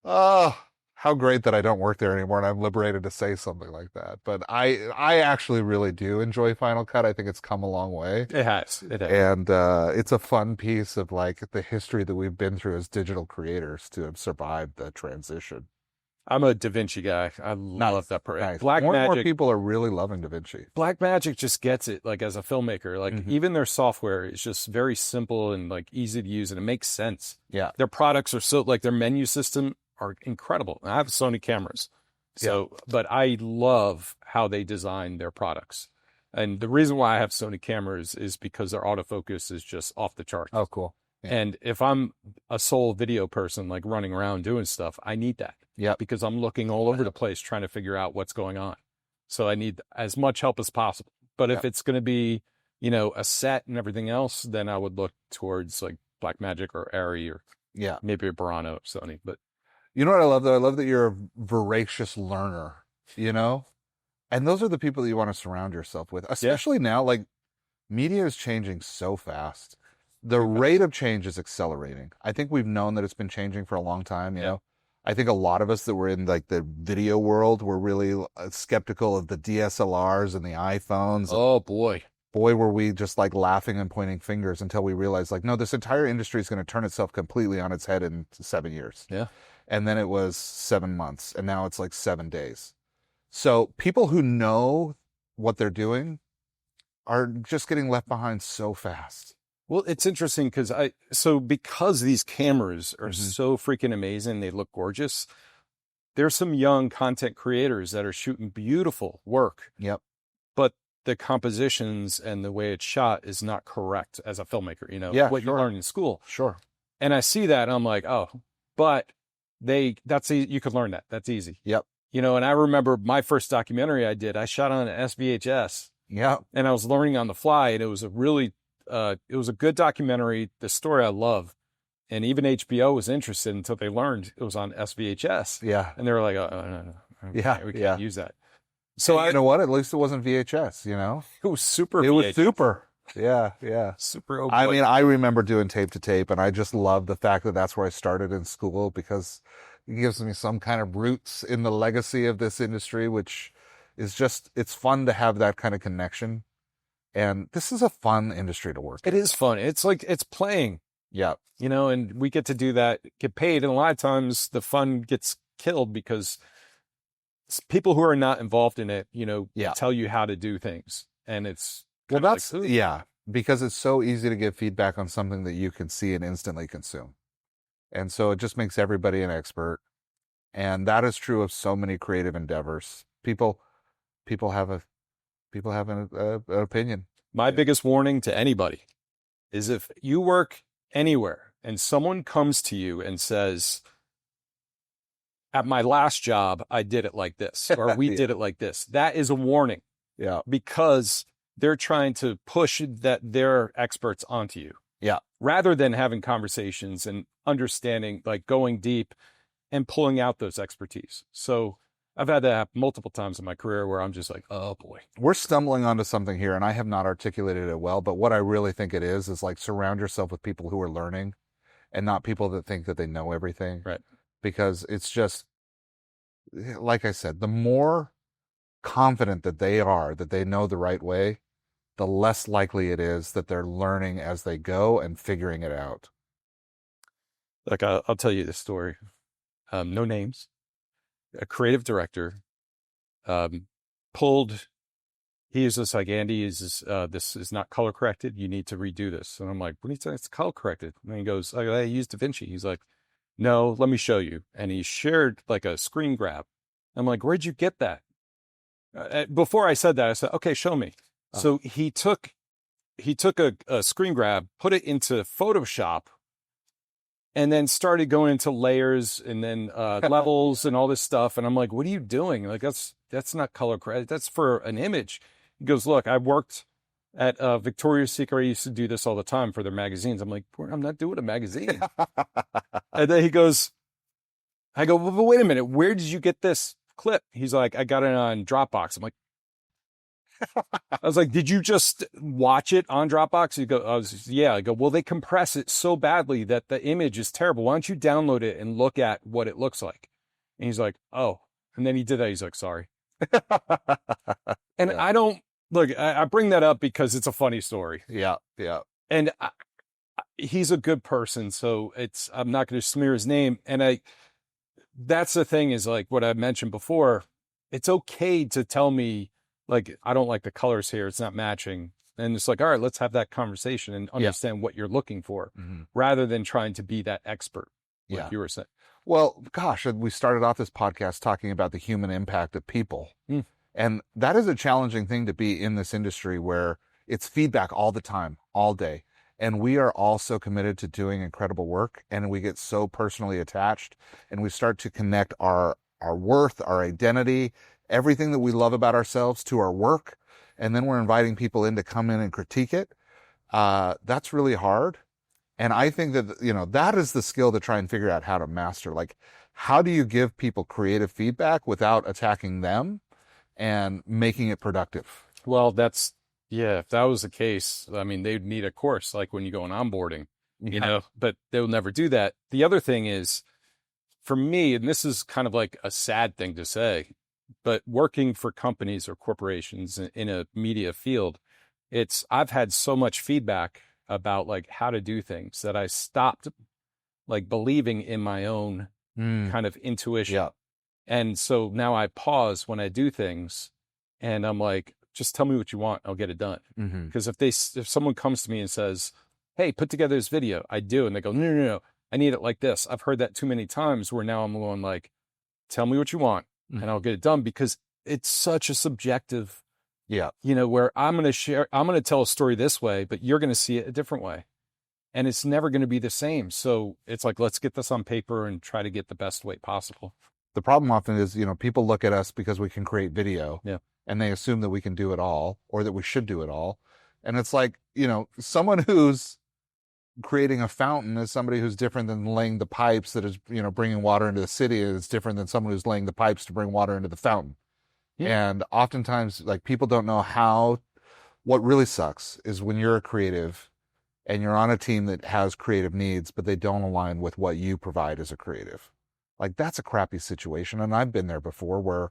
Oh, how great that I don't work there anymore and I'm liberated to say something like that. But I actually really do enjoy Final Cut. I think it's come a long way. It has. And it's a fun piece of like the history that we've been through as digital creators to have survived the transition. I'm a Da Vinci guy. I love that Nice. Black More and more Magic. people are really loving Da Vinci. Black Magic just gets it. Like as a filmmaker, like Mhm. even their software is just very simple and like easy to use, and it makes sense. Yeah. Their products are so like their menu system are incredible. I have Sony cameras, so but I love how they design their products. And the reason why I have Sony cameras is because their autofocus is just off the charts. Oh, cool. Yeah. And if I'm a sole video person, like running around doing stuff, I need that. Yeah. Because I'm looking all over the place trying to figure out what's going on. So I need as much help as possible. But if it's going to be, a set and everything else, then I would look towards like Blackmagic or Arri or Yeah. maybe a Burano or Sony. But You know what I love though? I love that you're a voracious learner, And those are the people that you want to surround yourself with, especially now, like media is changing so fast. The rate of change is accelerating. I think we've known that it's been changing for a long time, you know. I think a lot of us that were in like the video world were really skeptical of the DSLRs and the iPhones. oh boy. Boy, were we just like laughing and pointing fingers until we realized like, no, this entire industry is going to turn itself completely on its head in 7 years. Yeah. And then it was 7 months, and now it's like 7 days. So people who know what they're doing are just getting left behind so fast. Well, it's interesting because these cameras are Mhm. so freaking amazing, they look gorgeous. There's some young content creators that are shooting beautiful work. Yep. But the compositions and the way it's shot is not correct as a filmmaker, Yeah, what you sure. learn in school. Sure. And I see that and I'm like, oh, but you could learn that. That's easy. Yep. And I remember my first documentary I shot on an SVHS Yep. and I was learning on the fly, and it was it was a good documentary. The story I love, and even HBO was interested until they learned it was on SVHS. Yeah. And they were like, oh, no. Yeah, We yeah. can't use that. So You know what? At least it wasn't VHS, it was super. It was VHS. super. Yeah, yeah. Super. I mean, I remember doing tape to tape, and I just love the fact that that's where I started in school because it gives me some kind of roots in the legacy of this industry, which is it's fun to have that kind of connection. And this is a fun industry to work in. It is fun. It's like it's playing, Yeah. and we get to do that, get paid, and a lot of times the fun gets killed because people who are not involved in it, tell you how to do things, and it's Well, kinda that's, like, ooh. yeah, because it's so easy to give feedback on something that you can see and instantly consume. And so it just makes everybody an expert. And that is true of so many creative endeavors. People have an opinion. My biggest warning to anybody is if you work anywhere and someone comes to you and says, at my last job, I did it like this, or we did it like this, that is a warning. Yeah. Because they're trying to push that they're experts onto you. Yeah. Rather than having conversations and understanding, like going deep and pulling out those expertise. So I've had that happen multiple times in my career where I'm just like, oh boy. We're stumbling onto something here, and I have not articulated it well, but what I really think it is like surround yourself with people who are learning and not people that think that they know everything. Right. Because it's just, like I said, the more confident that they are, that they know the right way, the less likely it is that they're learning as they go and figuring it out. Like I'll tell you this story. No names. A creative director pulled. He is just like, Andy, this is not color corrected. You need to redo this. And I'm like, what are you saying? It's color corrected. And he goes, I used DaVinci. He's like, no, let me show you. And he shared like a screen grab. I'm like, where'd you get that? Before I said that, I said, okay, show me. Oh. So he took a screen grab, put it into Photoshop, and then started going into layers and then levels and all this stuff. And I'm like, what are you doing? Like, that's not color correct. That's for an image. He goes, look, I worked at Victoria's Secret. I used to do this all the time for their magazines. I'm like, I'm not doing a magazine. And then he goes, I go, well, wait a minute. Where did you get this clip? He's like, I got it on Dropbox. I'm like, I was like, did you just watch it on Dropbox? He goes, yeah. I go, well, they compress it so badly that the image is terrible. Why don't you download it and look at what it looks like? And he's like, oh. And then he did that. He's like, sorry. And yeah. I don't, look, I bring that up because it's a funny story. Yeah, yeah. And he's a good person, so I'm not going to smear his name. And that's the thing is like what I mentioned before, it's okay to tell me, like, I don't like the colors here. It's not matching. And it's like, all right, let's have that conversation and understand what you're looking for rather than trying to be that expert, like you were saying. Well, gosh, we started off this podcast talking about the human impact of people. And that is a challenging thing to be in this industry where it's feedback all the time, all day. And we are all so committed to doing incredible work, and we get so personally attached, and we start to connect our worth, our identity, everything that we love about ourselves to our work. And then we're inviting people in to come in and critique it. That's really hard. And I think that, that is the skill to try and figure out how to master. Like, how do you give people creative feedback without attacking them and making it productive? Well, if that was the case, I mean, they'd need a course, like when you go on onboarding, but they'll never do that. The other thing is, for me, and this is kind of like a sad thing to say, but working for companies or corporations in a media field, I've had so much feedback about like how to do things that I stopped like believing in my own kind of intuition. Yeah. And so now I pause when I do things and I'm like, just tell me what you want. I'll get it done. Because if someone comes to me and says, hey, put together this video, I do. And they go, no, I need it like this. I've heard that too many times where now I'm going like, tell me what you want and I'll get it done, because it's such a subjective, where I'm going to tell a story this way, but you're going to see it a different way. And it's never going to be the same. So it's like, let's get this on paper and try to get the best way possible. The problem often is, people look at us because we can create video and they assume that we can do it all or that we should do it all. And it's like, someone who's creating a fountain is somebody who's different than laying the pipes that is, bringing water into the city. Is different than someone who's laying the pipes to bring water into the fountain. And oftentimes, like, people don't know what really sucks is when you're a creative and you're on a team that has creative needs, but they don't align with what you provide as a creative. Like, that's a crappy situation. And I've been there before where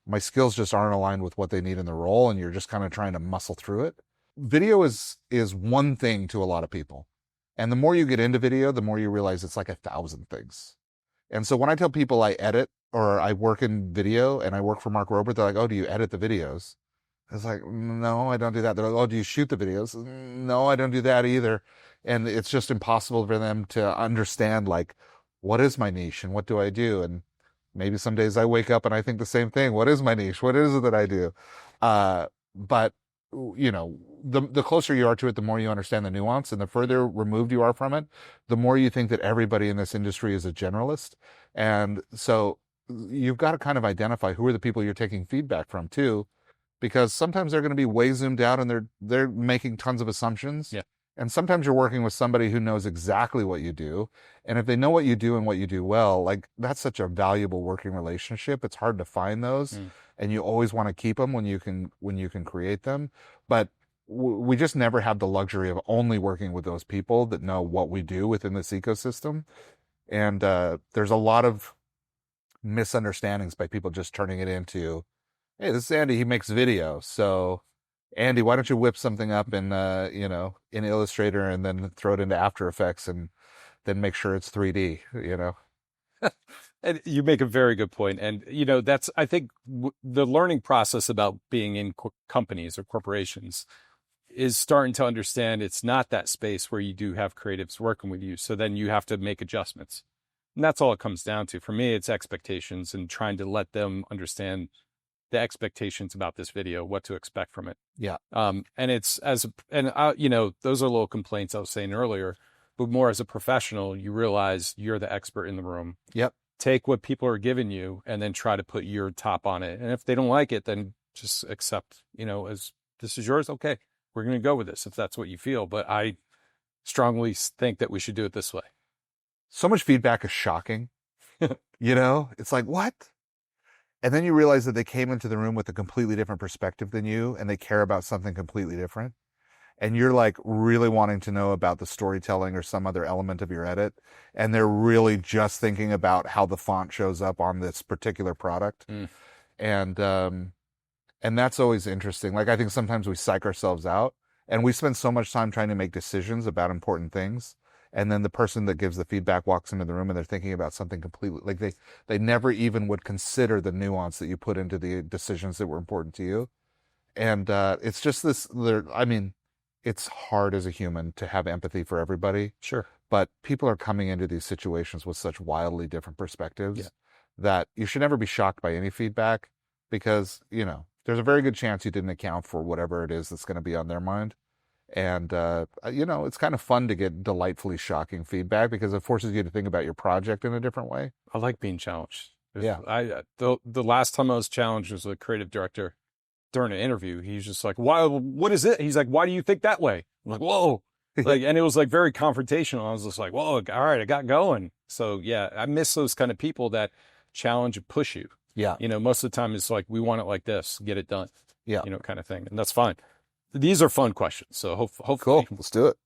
my skills just aren't aligned with what they need in the role. And you're just kind of trying to muscle through it. Video is one thing to a lot of people. And the more you get into video, the more you realize it's like 1,000 things. And so when I tell people I edit or I work in video and I work for Mark Robert, they're like, oh, do you edit the videos? It's like, no, I don't do that. They're like, oh, do you shoot the videos? No, I don't do that either. And it's just impossible for them to understand, like, what is my niche and what do I do? And maybe some days I wake up and I think the same thing. What is my niche? What is it that I do? But, the closer you are to it, the more you understand the nuance, and the further removed you are from it, the more you think that everybody in this industry is a generalist. And so you've got to kind of identify who are the people you're taking feedback from too, because sometimes they're going to be way zoomed out and they're making tons of assumptions. Yeah. And sometimes you're working with somebody who knows exactly what you do. And if they know what you do and what you do well, like that's such a valuable working relationship. It's hard to find those. And you always want to keep them when you can create them. But we just never have the luxury of only working with those people that know what we do within this ecosystem. And there's a lot of misunderstandings by people just turning it into, hey, this is Andy, he makes videos. So Andy, why don't you whip something up in in Illustrator and then throw it into After Effects and then make sure it's 3D, And you make a very good point. And, that's, I think the learning process about being in companies or corporations is starting to understand it's not that space where you do have creatives working with you. So then you have to make adjustments. And that's all it comes down to. For me, it's expectations and trying to let them understand the expectations about this video, what to expect from it. Yeah. And it's those are little complaints I was saying earlier, but more as a professional, you realize you're the expert in the room. Yep. Take what people are giving you and then try to put your top on it. And if they don't like it, then just accept, as this is yours. Okay, we're going to go with this if that's what you feel. But I strongly think that we should do it this way. So much feedback is shocking. It's like, what? And then you realize that they came into the room with a completely different perspective than you, and they care about something completely different. And you're like really wanting to know about the storytelling or some other element of your edit. And they're really just thinking about how the font shows up on this particular product. And that's always interesting. Like, I think sometimes we psych ourselves out and we spend so much time trying to make decisions about important things. And then the person that gives the feedback walks into the room and they're thinking about something completely, like they never even would consider the nuance that you put into the decisions that were important to you. And it's just it's hard as a human to have empathy for everybody. Sure. But people are coming into these situations with such wildly different perspectives that you should never be shocked by any feedback, because, there's a very good chance you didn't account for whatever it is that's going to be on their mind. And, it's kind of fun to get delightfully shocking feedback because it forces you to think about your project in a different way. I like being challenged. Yeah. The last time I was challenged was a creative director during an interview. He's just like, "Why? What is it?" He's like, "Why do you think that way?" I'm like, "Whoa!" And it was like very confrontational. I was just like, "Whoa, all right, I got going." So yeah, I miss those kind of people that challenge and push you. Yeah. Most of the time it's like, we want it like this, get it done. Yeah. Kind of thing, and that's fine. These are fun questions, so hopefully, cool. Let's do it.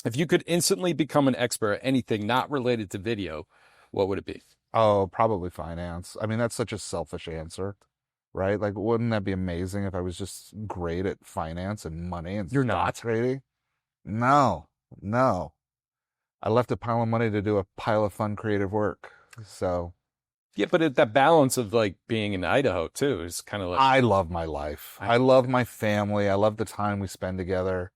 If you could instantly become an expert at anything not related to video, what would it be? Oh, probably finance. I mean, that's such a selfish answer, right? Like, wouldn't that be amazing if I was just great at finance and money and You're stock not. trading? No. I left a pile of money to do a pile of fun creative work. So yeah, but that balance of like being in Idaho too is kind of like, I love my life. I love my family. I love the time we spend together.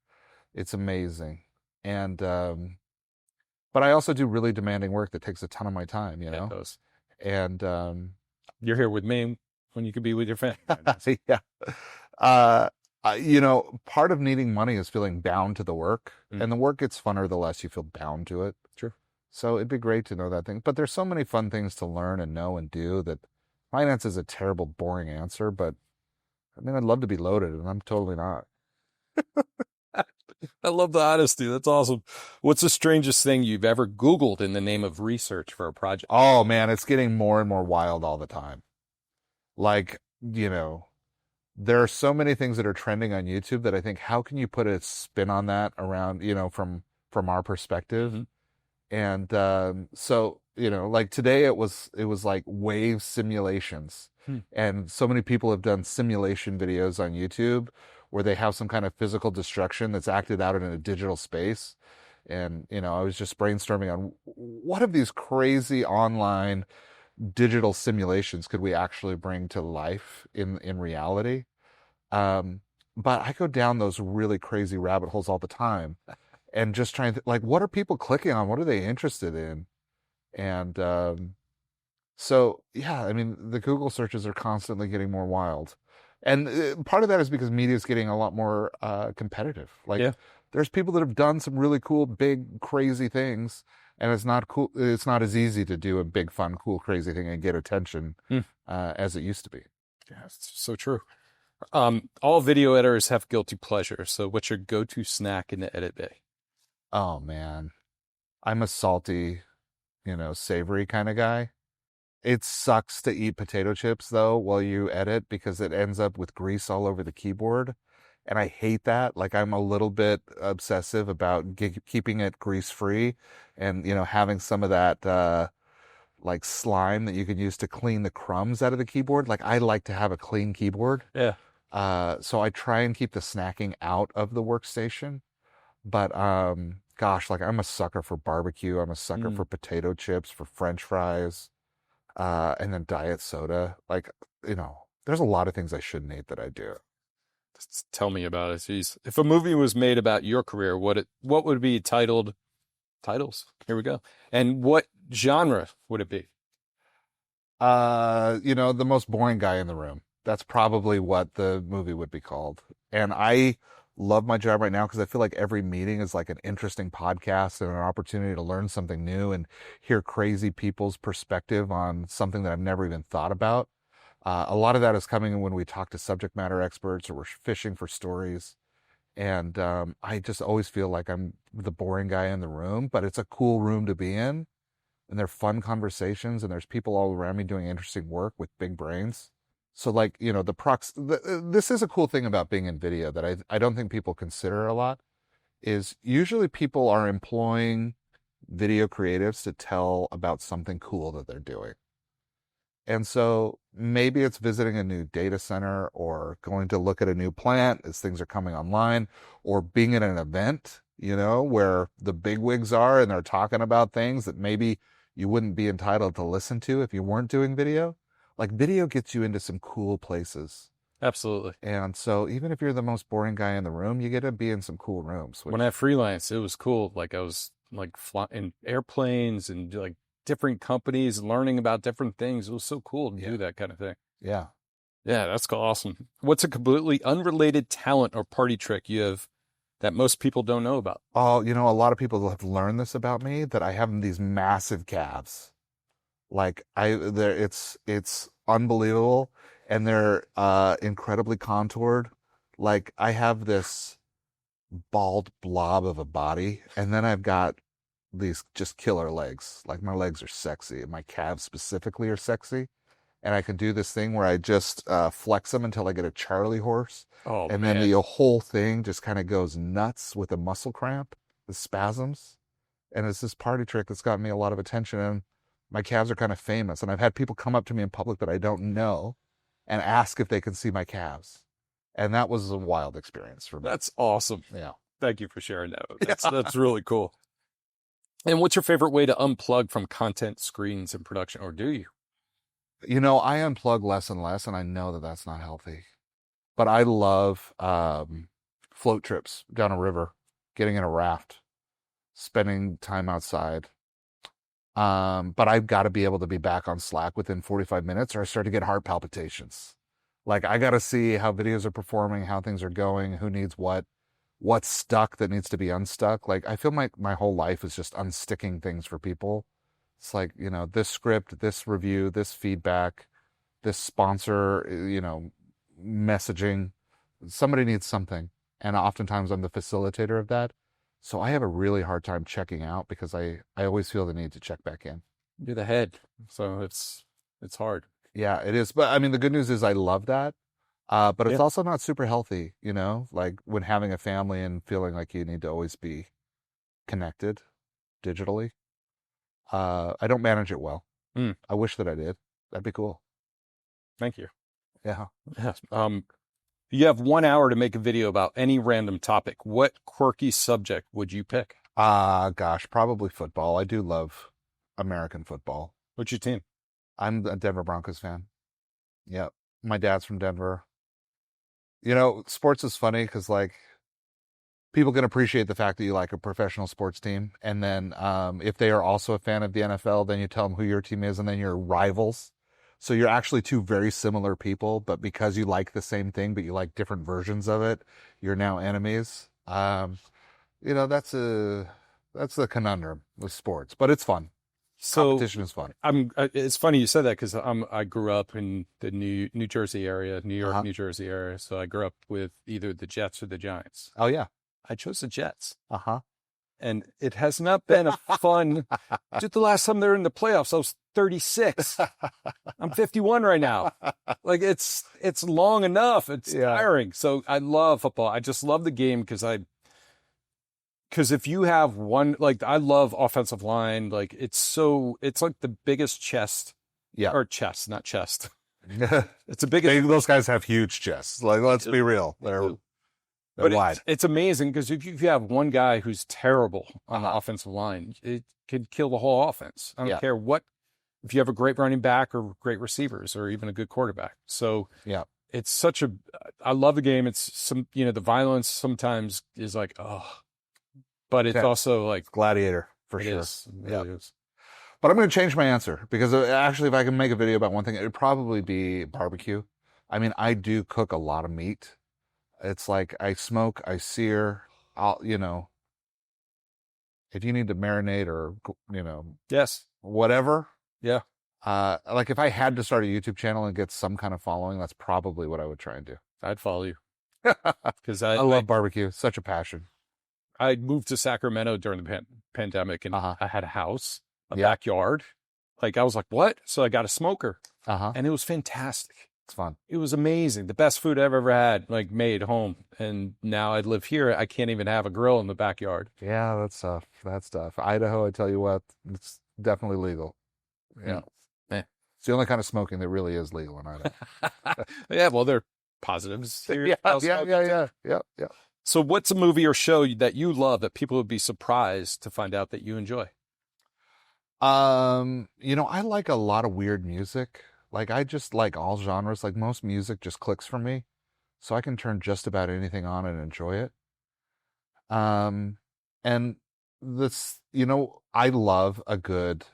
It's amazing. And but I also do really demanding work that takes a ton of my time, it does. And you're here with me when you could be with your family. yeah. Part of needing money is feeling bound to the work, and the work gets funner the less you feel bound to it. True. So it'd be great to know that thing. But there's so many fun things to learn and know and do that finance is a terrible, boring answer. But I mean, I'd love to be loaded, and I'm totally not. I love the honesty. That's awesome. What's the strangest thing you've ever Googled in the name of research for a project? Oh, man, it's getting more and more wild all the time. Like, there are so many things that are trending on YouTube that I think, how can you put a spin on that around, from our perspective? Mm-hmm. And so, like today it was like wave simulations. And so many people have done simulation videos on YouTube where they have some kind of physical destruction that's acted out in a digital space. And, I was just brainstorming on what of these crazy online digital simulations could we actually bring to life in reality. But I go down those really crazy rabbit holes all the time and just trying to, like, what are people clicking on? What are they interested in? And so, yeah, I mean, the Google searches are constantly getting more wild. And part of that is because media is getting a lot more competitive. Like Yeah. there's people that have done some really cool, big, crazy things, and it's not cool. It's not as easy to do a big, fun, cool, crazy thing and get attention Mm. as it used to be. Yeah, it's so true. All video editors have guilty pleasures. So what's your go-to snack in the edit bay? Oh man, I'm a salty, savory kind of guy. It sucks to eat potato chips though while you edit because it ends up with grease all over the keyboard. And I hate that. Like I'm a little bit obsessive about keeping it grease free and, having some of that like slime that you can use to clean the crumbs out of the keyboard. Like I like to have a clean keyboard. Yeah. So I try and keep the snacking out of the workstation. But gosh, like I'm a sucker for barbecue. I'm a sucker Mm. for potato chips, for French fries, and then diet soda. Like, there's a lot of things I shouldn't eat that I do. Tell me about it. Jeez. If a movie was made about your career, what would be titled? Titles. Here we go. And what genre would it be? The most boring guy in the room. That's probably what the movie would be called. And I love my job right now because I feel like every meeting is like an interesting podcast and an opportunity to learn something new and hear crazy people's perspective on something that I've never even thought about. A lot of that is coming when we talk to subject matter experts or we're fishing for stories. And I just always feel like I'm the boring guy in the room, but it's a cool room to be in. And they're fun conversations, and there's people all around me doing interesting work with big brains. So, like, this is a cool thing about being in video that I don't think people consider a lot is usually people are employing video creatives to tell about something cool that they're doing. And so maybe it's visiting a new data center or going to look at a new plant as things are coming online or being at an event, where the bigwigs are and they're talking about things that maybe you wouldn't be entitled to listen to if you weren't doing video. Like video gets you into some cool places. Absolutely. And so even if you're the most boring guy in the room, you get to be in some cool rooms. When I freelanced, it was cool. Like I was like flying airplanes and like different companies, learning about different things. It was so cool to do that kind of thing. Yeah. Yeah, that's awesome. What's a completely unrelated talent or party trick you have that most people don't know about? Oh, a lot of people have learned this about me that I have these massive calves. Like it's unbelievable, and they're incredibly contoured. Like I have this bald blob of a body, and then I've got these just killer legs. Like my legs are sexy, and my calves specifically are sexy. And I can do this thing where I just flex them until I get a Charlie horse, Oh, and man. then the whole thing just kind of goes nuts with a muscle cramp, the spasms. And it's this party trick that's gotten me a lot of attention. And my calves are kind of famous. And I've had people come up to me in public that I don't know and ask if they can see my calves. And that was a wild experience for me. That's awesome. Yeah. Thank you for sharing that. That's really cool. And what's your favorite way to unplug from content, screens, and production? Or do you? I unplug less and less, and I know that that's not healthy. But I love float trips down a river, getting in a raft, spending time outside. But I've got to be able to be back on Slack within 45 minutes or I start to get heart palpitations. Like I got to see how videos are performing, how things are going, who needs what's stuck that needs to be unstuck. Like I feel my whole life is just unsticking things for people. It's like, this script, this review, this feedback, this sponsor, messaging. Somebody needs something. And oftentimes I'm the facilitator of that. So I have a really hard time checking out because I always feel the need to check back in. You're the head. So it's hard. Yeah, it is. But I mean, the good news is I love that. But it's Yeah. also not super healthy, like when having a family and feeling like you need to always be connected digitally. I don't manage it well. Mm. I wish that I did. That'd be cool. Thank you. Yeah. Yes. You have 1 hour to make a video about any random topic. What quirky subject would you pick? Gosh, probably football. I do love American football. What's your team? I'm a Denver Broncos fan. Yep. My dad's from Denver. Sports is funny because like people can appreciate the fact that you like a professional sports team. And then if they are also a fan of the NFL, then you tell them who your team is and then you're rivals. So you're actually two very similar people, but because you like the same thing, but you like different versions of it, you're now enemies. That's the conundrum with sports, but it's fun. So Competition is fun. it's funny you said that because I grew up in the New Jersey area, New York, Uh-huh. New Jersey area. So I grew up with either the Jets or the Giants. Oh yeah. I chose the Jets, Uh-huh. and it has not been a fun. Just the last time they were in the playoffs, I was 36. I'm 51 right now. Like it's long enough. It's Yeah. tiring. So I love football. I just love the game because if you have one, like I love offensive line. Like it's like the biggest chest. Yeah. Or chest, not chest. It's the biggest. Those guys have huge chests. Like, let's be real. They're But wide. it's amazing because if you have one guy who's terrible on the offensive line, it could kill the whole offense. I don't Yeah. care if you have a great running back or great receivers or even a good quarterback. So Yeah. it's I love the game. It's the violence sometimes is like, oh, but it's Yeah. also like, Gladiator, for it sure. is. It really is. But I'm going to change my answer because actually, if I can make a video about one thing, it would probably be barbecue. I mean, I do cook a lot of meat. It's like I smoke, I sear, if you need to marinate or, Yes. whatever. Yeah. Like if I had to start a YouTube channel and get some kind of following, that's probably what I would try and do. I'd follow you because I love barbecue. Such a passion. I moved to Sacramento during the pandemic and Uh-huh. I had a house, a Yeah. backyard. Like I was like, what? So I got a smoker Uh-huh. and it was fantastic. It's fun. It was amazing. The best food I've ever had, like made home. And now I live here. I can't even have a grill in the backyard. Yeah, that's tough. That's tough. Idaho, I tell you what, it's definitely legal. Yeah. Eh. It's the only kind of smoking that really is legal in Idaho. Yeah, well, there are positives here. Yeah. So what's a movie or show that you love that people would be surprised to find out that you enjoy? I like a lot of weird music. Like I just like all genres. Like most music just clicks for me. So I can turn just about anything on and enjoy it. And this, I love a good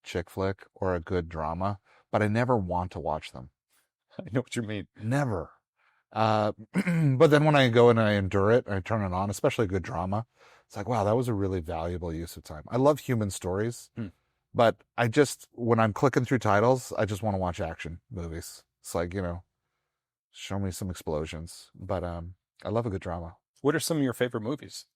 chick flick or a good drama, but I never want to watch them. I know what you mean. Never. But then when I go and I endure it, I turn it on, especially a good drama. It's like, wow, that was a really valuable use of time. I love human stories, but when I'm clicking through titles, I just want to watch action movies. It's like, show me some explosions. But I love a good drama. What are some of your favorite movies?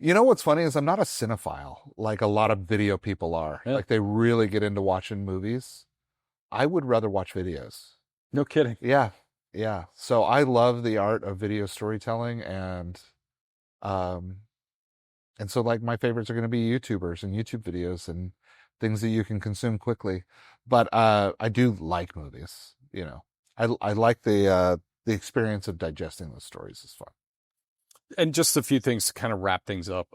What's funny is I'm not a cinephile like a lot of video people are. Yeah. Like they really get into watching movies. I would rather watch videos. No kidding. Yeah. Yeah. So I love the art of video storytelling and so like my favorites are going to be YouTubers and YouTube videos and things that you can consume quickly. But I do like movies, I like the experience of digesting those stories is fun. And just a few things to kind of wrap things up.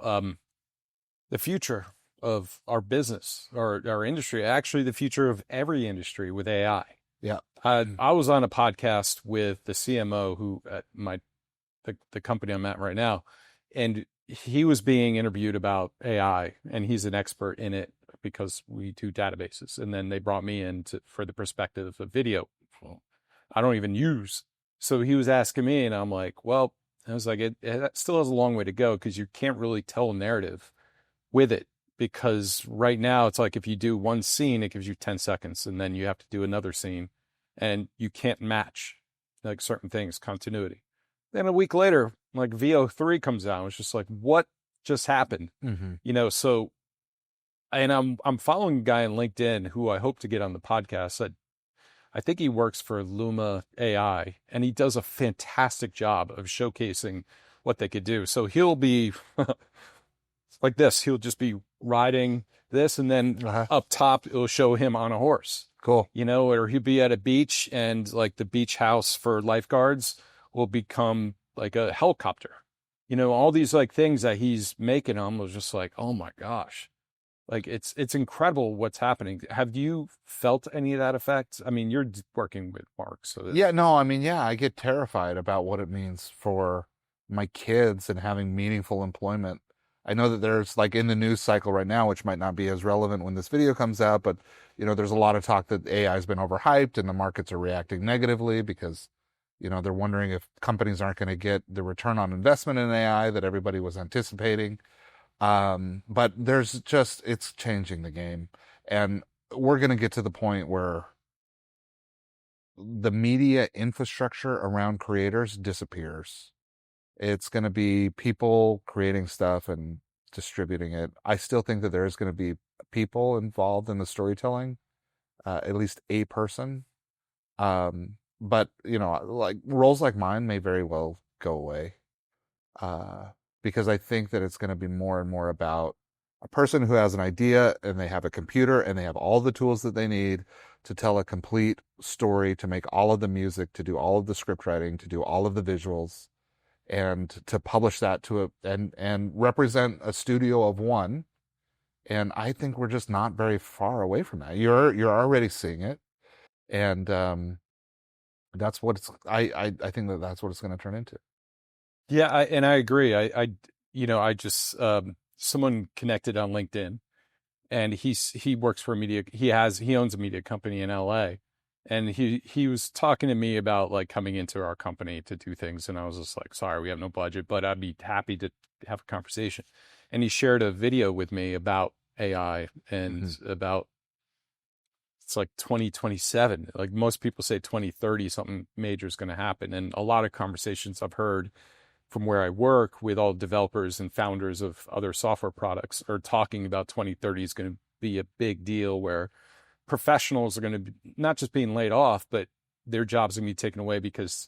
The future of our business or our industry, actually the future of every industry with AI. Yeah. I was on a podcast with the CMO who at the company I'm at right now, and he was being interviewed about AI, and he's an expert in it because we do databases. And then they brought me in for the perspective of video. Well, I don't even use. So he was asking me, and I'm like, well, I was like, it still has a long way to go because you can't really tell a narrative with it. Because right now it's like if you do one scene, it gives you 10 seconds, and then you have to do another scene, and you can't match like certain things, continuity. Then a week later, like VO3 comes out. It's just like, what just happened? Mm-hmm. So, and I'm following a guy on LinkedIn who I hope to get on the podcast. I think he works for Luma AI, and he does a fantastic job of showcasing what they could do. So he'll be like this. He'll just be riding this, and then up top, it'll show him on a horse. Cool. Or he'll be at a beach, and like the beach house for lifeguards will become like a helicopter. All these like things that he's making them was just like, oh my gosh. Like it's incredible what's happening. Have you felt any of that effect? I mean, you're working with Mark, so yeah, no, I mean, yeah, I get terrified about what it means for my kids and having meaningful employment I know that there's like in the news cycle right now, which might not be as relevant when this video comes out, but there's a lot of talk that AI has been overhyped and the markets are reacting negatively because, they're wondering if companies aren't going to get the return on investment in AI that everybody was anticipating. But it's changing the game. And we're going to get to the point where the media infrastructure around creators disappears. It's going to be people creating stuff and distributing it. I still think that there is going to be people involved in the storytelling, at least a person. But like roles like mine may very well go away, uh, because I think that it's going to be more and more about a person who has an idea and they have a computer and they have all the tools that they need to tell a complete story, to make all of the music, to do all of the script writing, to do all of the visuals, and to publish that and represent a studio of one. And I think we're just not very far away from that. You're already seeing it, and that's what I think that that's what it's going to turn into. Yeah, I agree. I just someone connected on LinkedIn, and he works for a media. He owns a media company in LA, and he was talking to me about like coming into our company to do things, and I was just like, sorry, we have no budget, but I'd be happy to have a conversation. And he shared a video with me about AI and about it's like 2027. Like most people say 2030, something major is going to happen. And a lot of conversations I've heard from where I work with all developers and founders of other software products are talking about 2030 is going to be a big deal where professionals are going to be not just being laid off, but their jobs are going to be taken away because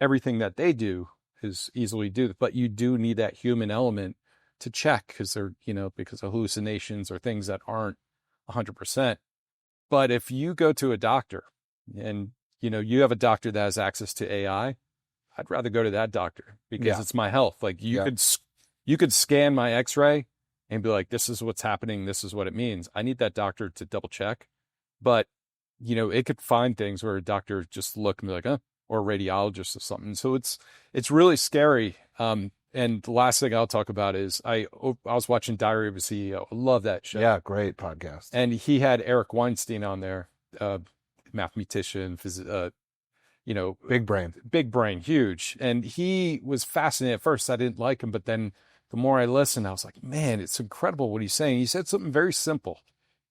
everything that they do is easily do. But you do need that human element to check because because of hallucinations or things that aren't 100%. But if you go to a doctor and, you have a doctor that has access to AI, I'd rather go to that doctor because it's my health. Like you could scan my x-ray and be like, this is what's happening. This is what it means. I need that doctor to double check. But, it could find things where a doctor just look and be like, or a radiologist or something. So it's really scary. And the last thing I'll talk about is I was watching Diary of a CEO. I love that show. Yeah, great podcast. And he had Eric Weinstein on there, mathematician, big brain, huge. And he was fascinating. At first, I didn't like him, but then the more I listened, I was like, man, it's incredible what he's saying. He said something very simple.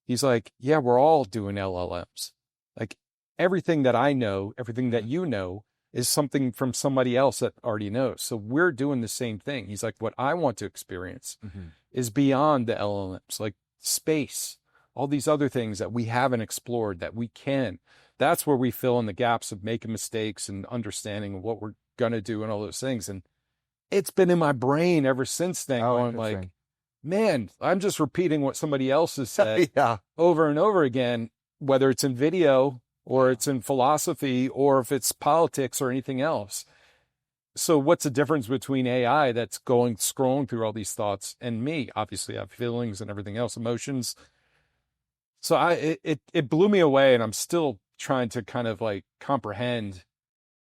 He's like, yeah, we're all doing LLMs. Like everything that I know, everything that you know is something from somebody else that already knows. So we're doing the same thing. He's like, what I want to experience is beyond the LLMs, like space, all these other things that we haven't explored that we can. That's where we fill in the gaps of making mistakes and understanding what we're going to do and all those things. And it's been in my brain ever since then. Going like, man, I'm just repeating what somebody else has said over and over again, whether it's in video or it's in philosophy or if it's politics or anything else. So what's the difference between AI that's scrolling through all these thoughts and me? Obviously I have feelings and everything else, emotions. So it blew me away, and I'm still trying to kind of like comprehend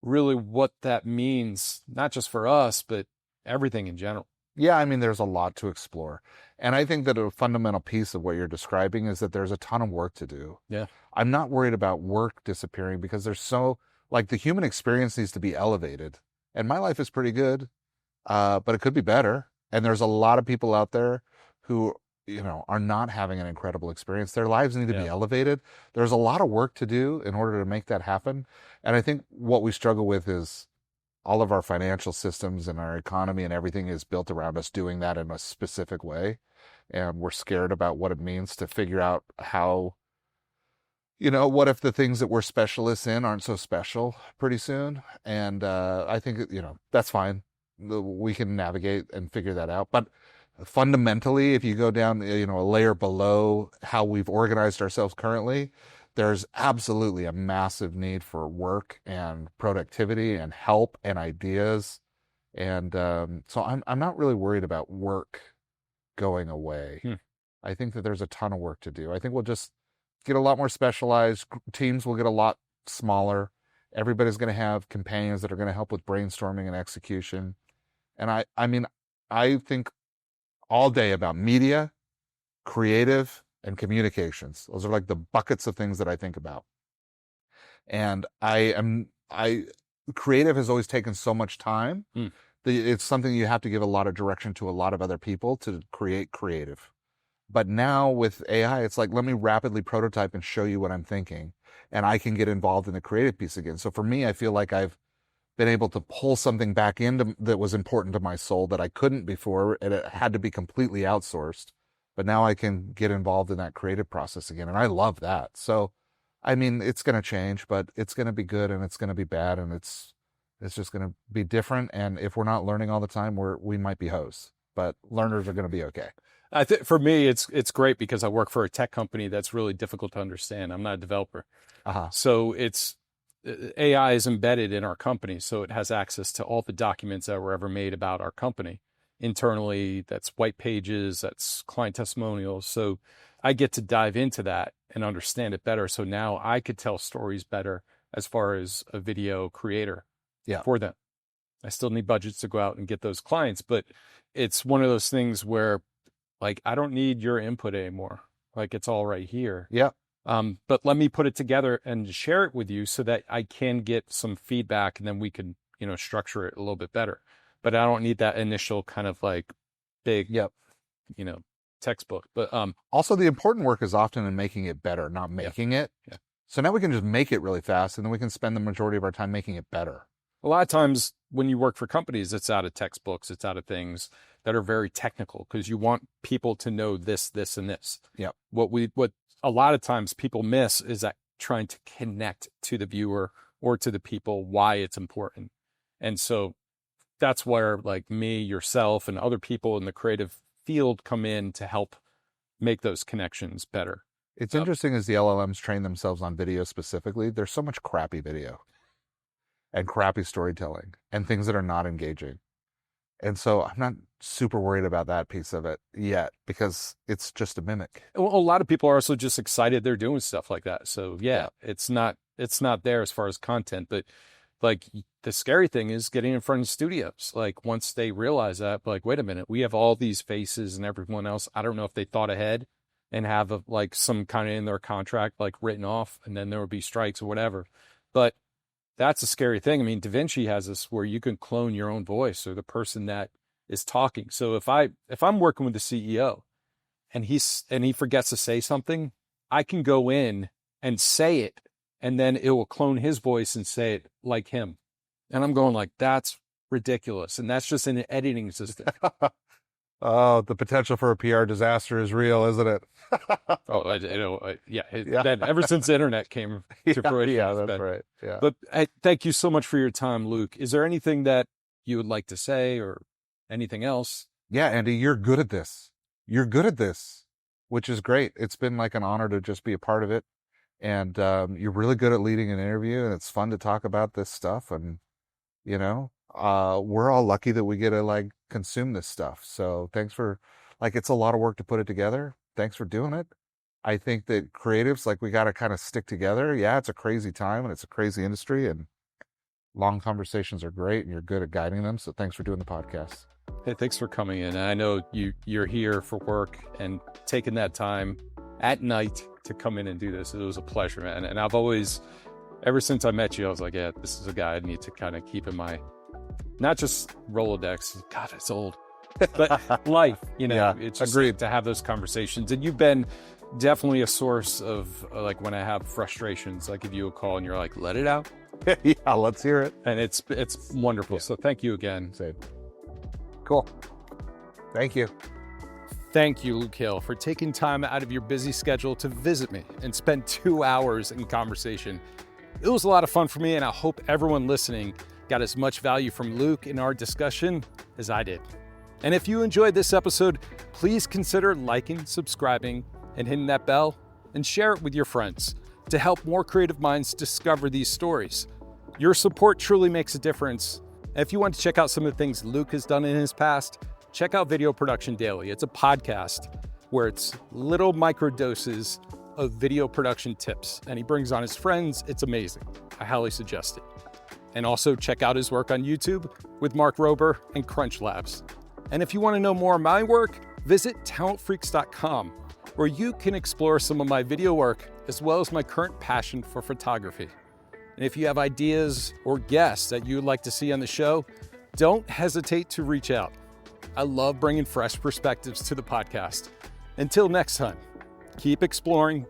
really what that means, not just for us, but everything in general. Yeah, I mean, there's a lot to explore. And I think that a fundamental piece of what you're describing is that there's a ton of work to do. Yeah. I'm not worried about work disappearing because the human experience needs to be elevated. And my life is pretty good, but it could be better. And there's a lot of people out there who, are not having an incredible experience. Their lives need to be elevated. There's a lot of work to do in order to make that happen. And I think what we struggle with is all of our financial systems and our economy and everything is built around us doing that in a specific way. And we're scared about what it means to figure out how, what if the things that we're specialists in aren't so special pretty soon? And I think, that's fine. We can navigate and figure that out. But fundamentally, if you go down, a layer below how we've organized ourselves currently, there's absolutely a massive need for work and productivity and help and ideas. And so I'm not really worried about work going away. I think that there's a ton of work to do. I think we'll just get a lot more specialized. Teams will get a lot smaller. Everybody's going to have companions that are going to help with brainstorming and execution. And I mean, I think all day about media, creative, and communications. Those are like the buckets of things that I think about. And creative has always taken so much time. It's something you have to give a lot of direction to a lot of other people to create creative. But now with AI, it's like, let me rapidly prototype and show you what I'm thinking. And I can get involved in the creative piece again. So for me, I feel like I've been able to pull something back into that was important to my soul that I couldn't before, and it had to be completely outsourced. But now I can get involved in that creative process again. And I love that. So, I mean, it's going to change, but it's going to be good and it's going to be bad. And it's just going to be different. And if we're not learning all the time, we might be hosts, but learners are going to be okay. I think for me, it's great because I work for a tech company that's really difficult to understand. I'm not a developer. So AI is embedded in our company. So it has access to all the documents that were ever made about our company internally. That's white pages, that's client testimonials. So I get to dive into that and understand it better. So now I could tell stories better as far as a video creator for them. I still need budgets to go out and get those clients, but it's one of those things where, like, I don't need your input anymore. Like, it's all right here. Yeah. But let me put it together and share it with you so that I can get some feedback, and then we can, structure it a little bit better. But I don't need that initial kind of like big, textbook. But also the important work is often in making it better, not making it. Yeah. So now we can just make it really fast, and then we can spend the majority of our time making it better. A lot of times when you work for companies, it's out of textbooks, it's out of things that are very technical because you want people to know this, this, and this. Yeah. What a lot of times people miss is that trying to connect to the viewer or to the people why it's important. And so that's where, like, me, yourself, and other people in the creative field come in to help make those connections better. It's interesting as the LLMs train themselves on video specifically, there's so much crappy video and crappy storytelling and things that are not engaging. And so I'm not super worried about that piece of it yet because it's just a mimic. Well, a lot of people are also just excited they're doing stuff like that. So it's not there as far as content, but like the scary thing is getting in front of studios. Like once they realize that, like, wait a minute, we have all these faces and everyone else. I don't know if they thought ahead and have like some kind of in their contract, like written off, and then there would be strikes or whatever. But that's a scary thing. I mean, DaVinci has this where you can clone your own voice or the person that is talking. So if I'm working with the CEO and he forgets to say something, I can go in and say it, and then it will clone his voice and say it like him. And I'm going like, that's ridiculous. And that's just an editing system. Oh, the potential for a PR disaster is real, isn't it? That ever since the internet came to fruition. Yeah, that's right. Yeah. But thank you so much for your time, Luke. Is there anything that you would like to say or anything else? Yeah, Andy, you're good at this. You're good at this, which is great. It's been like an honor to just be a part of it. And you're really good at leading an interview, and it's fun to talk about this stuff. And, we're all lucky that we get to like consume this stuff. So thanks for, like, it's a lot of work to put it together. Thanks for doing it. I think that creatives, like, we got to kind of stick together. Yeah, it's a crazy time and it's a crazy industry, and long conversations are great, and you're good at guiding them. So thanks for doing the podcast. Hey, thanks for coming in. I know you're here for work and taking that time at night to come in and do this. It was a pleasure, man. And I've always, ever since I met you, I was like, yeah, this is a guy I need to kind of keep in my, not just Rolodex, God, it's old, but life, it's just agreed to have those conversations. And you've been definitely a source of, like, when I have frustrations, I give you a call and you're like, let it out. Yeah, let's hear it. And it's wonderful. So thank you again. Same. Cool. Thank you. Thank you, Luke Hale, for taking time out of your busy schedule to visit me and spend 2 hours in conversation. It was a lot of fun for me, and I hope everyone listening got as much value from Luke in our discussion as I did. And if you enjoyed this episode, please consider liking, subscribing, and hitting that bell, and share it with your friends to help more creative minds discover these stories. Your support truly makes a difference. And if you want to check out some of the things Luke has done in his past, check out Video Production Daily. It's a podcast where it's little micro doses of video production tips, and he brings on his friends. It's amazing. I highly suggest it. And also check out his work on YouTube with Mark Rober and CrunchLabs. And if you want to know more of my work, visit talentfreaks.com, where you can explore some of my video work as well as my current passion for photography. And if you have ideas or guests that you would like to see on the show, don't hesitate to reach out. I love bringing fresh perspectives to the podcast. Until next time, keep exploring,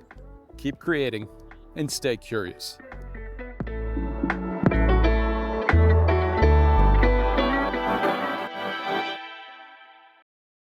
keep creating, and stay curious.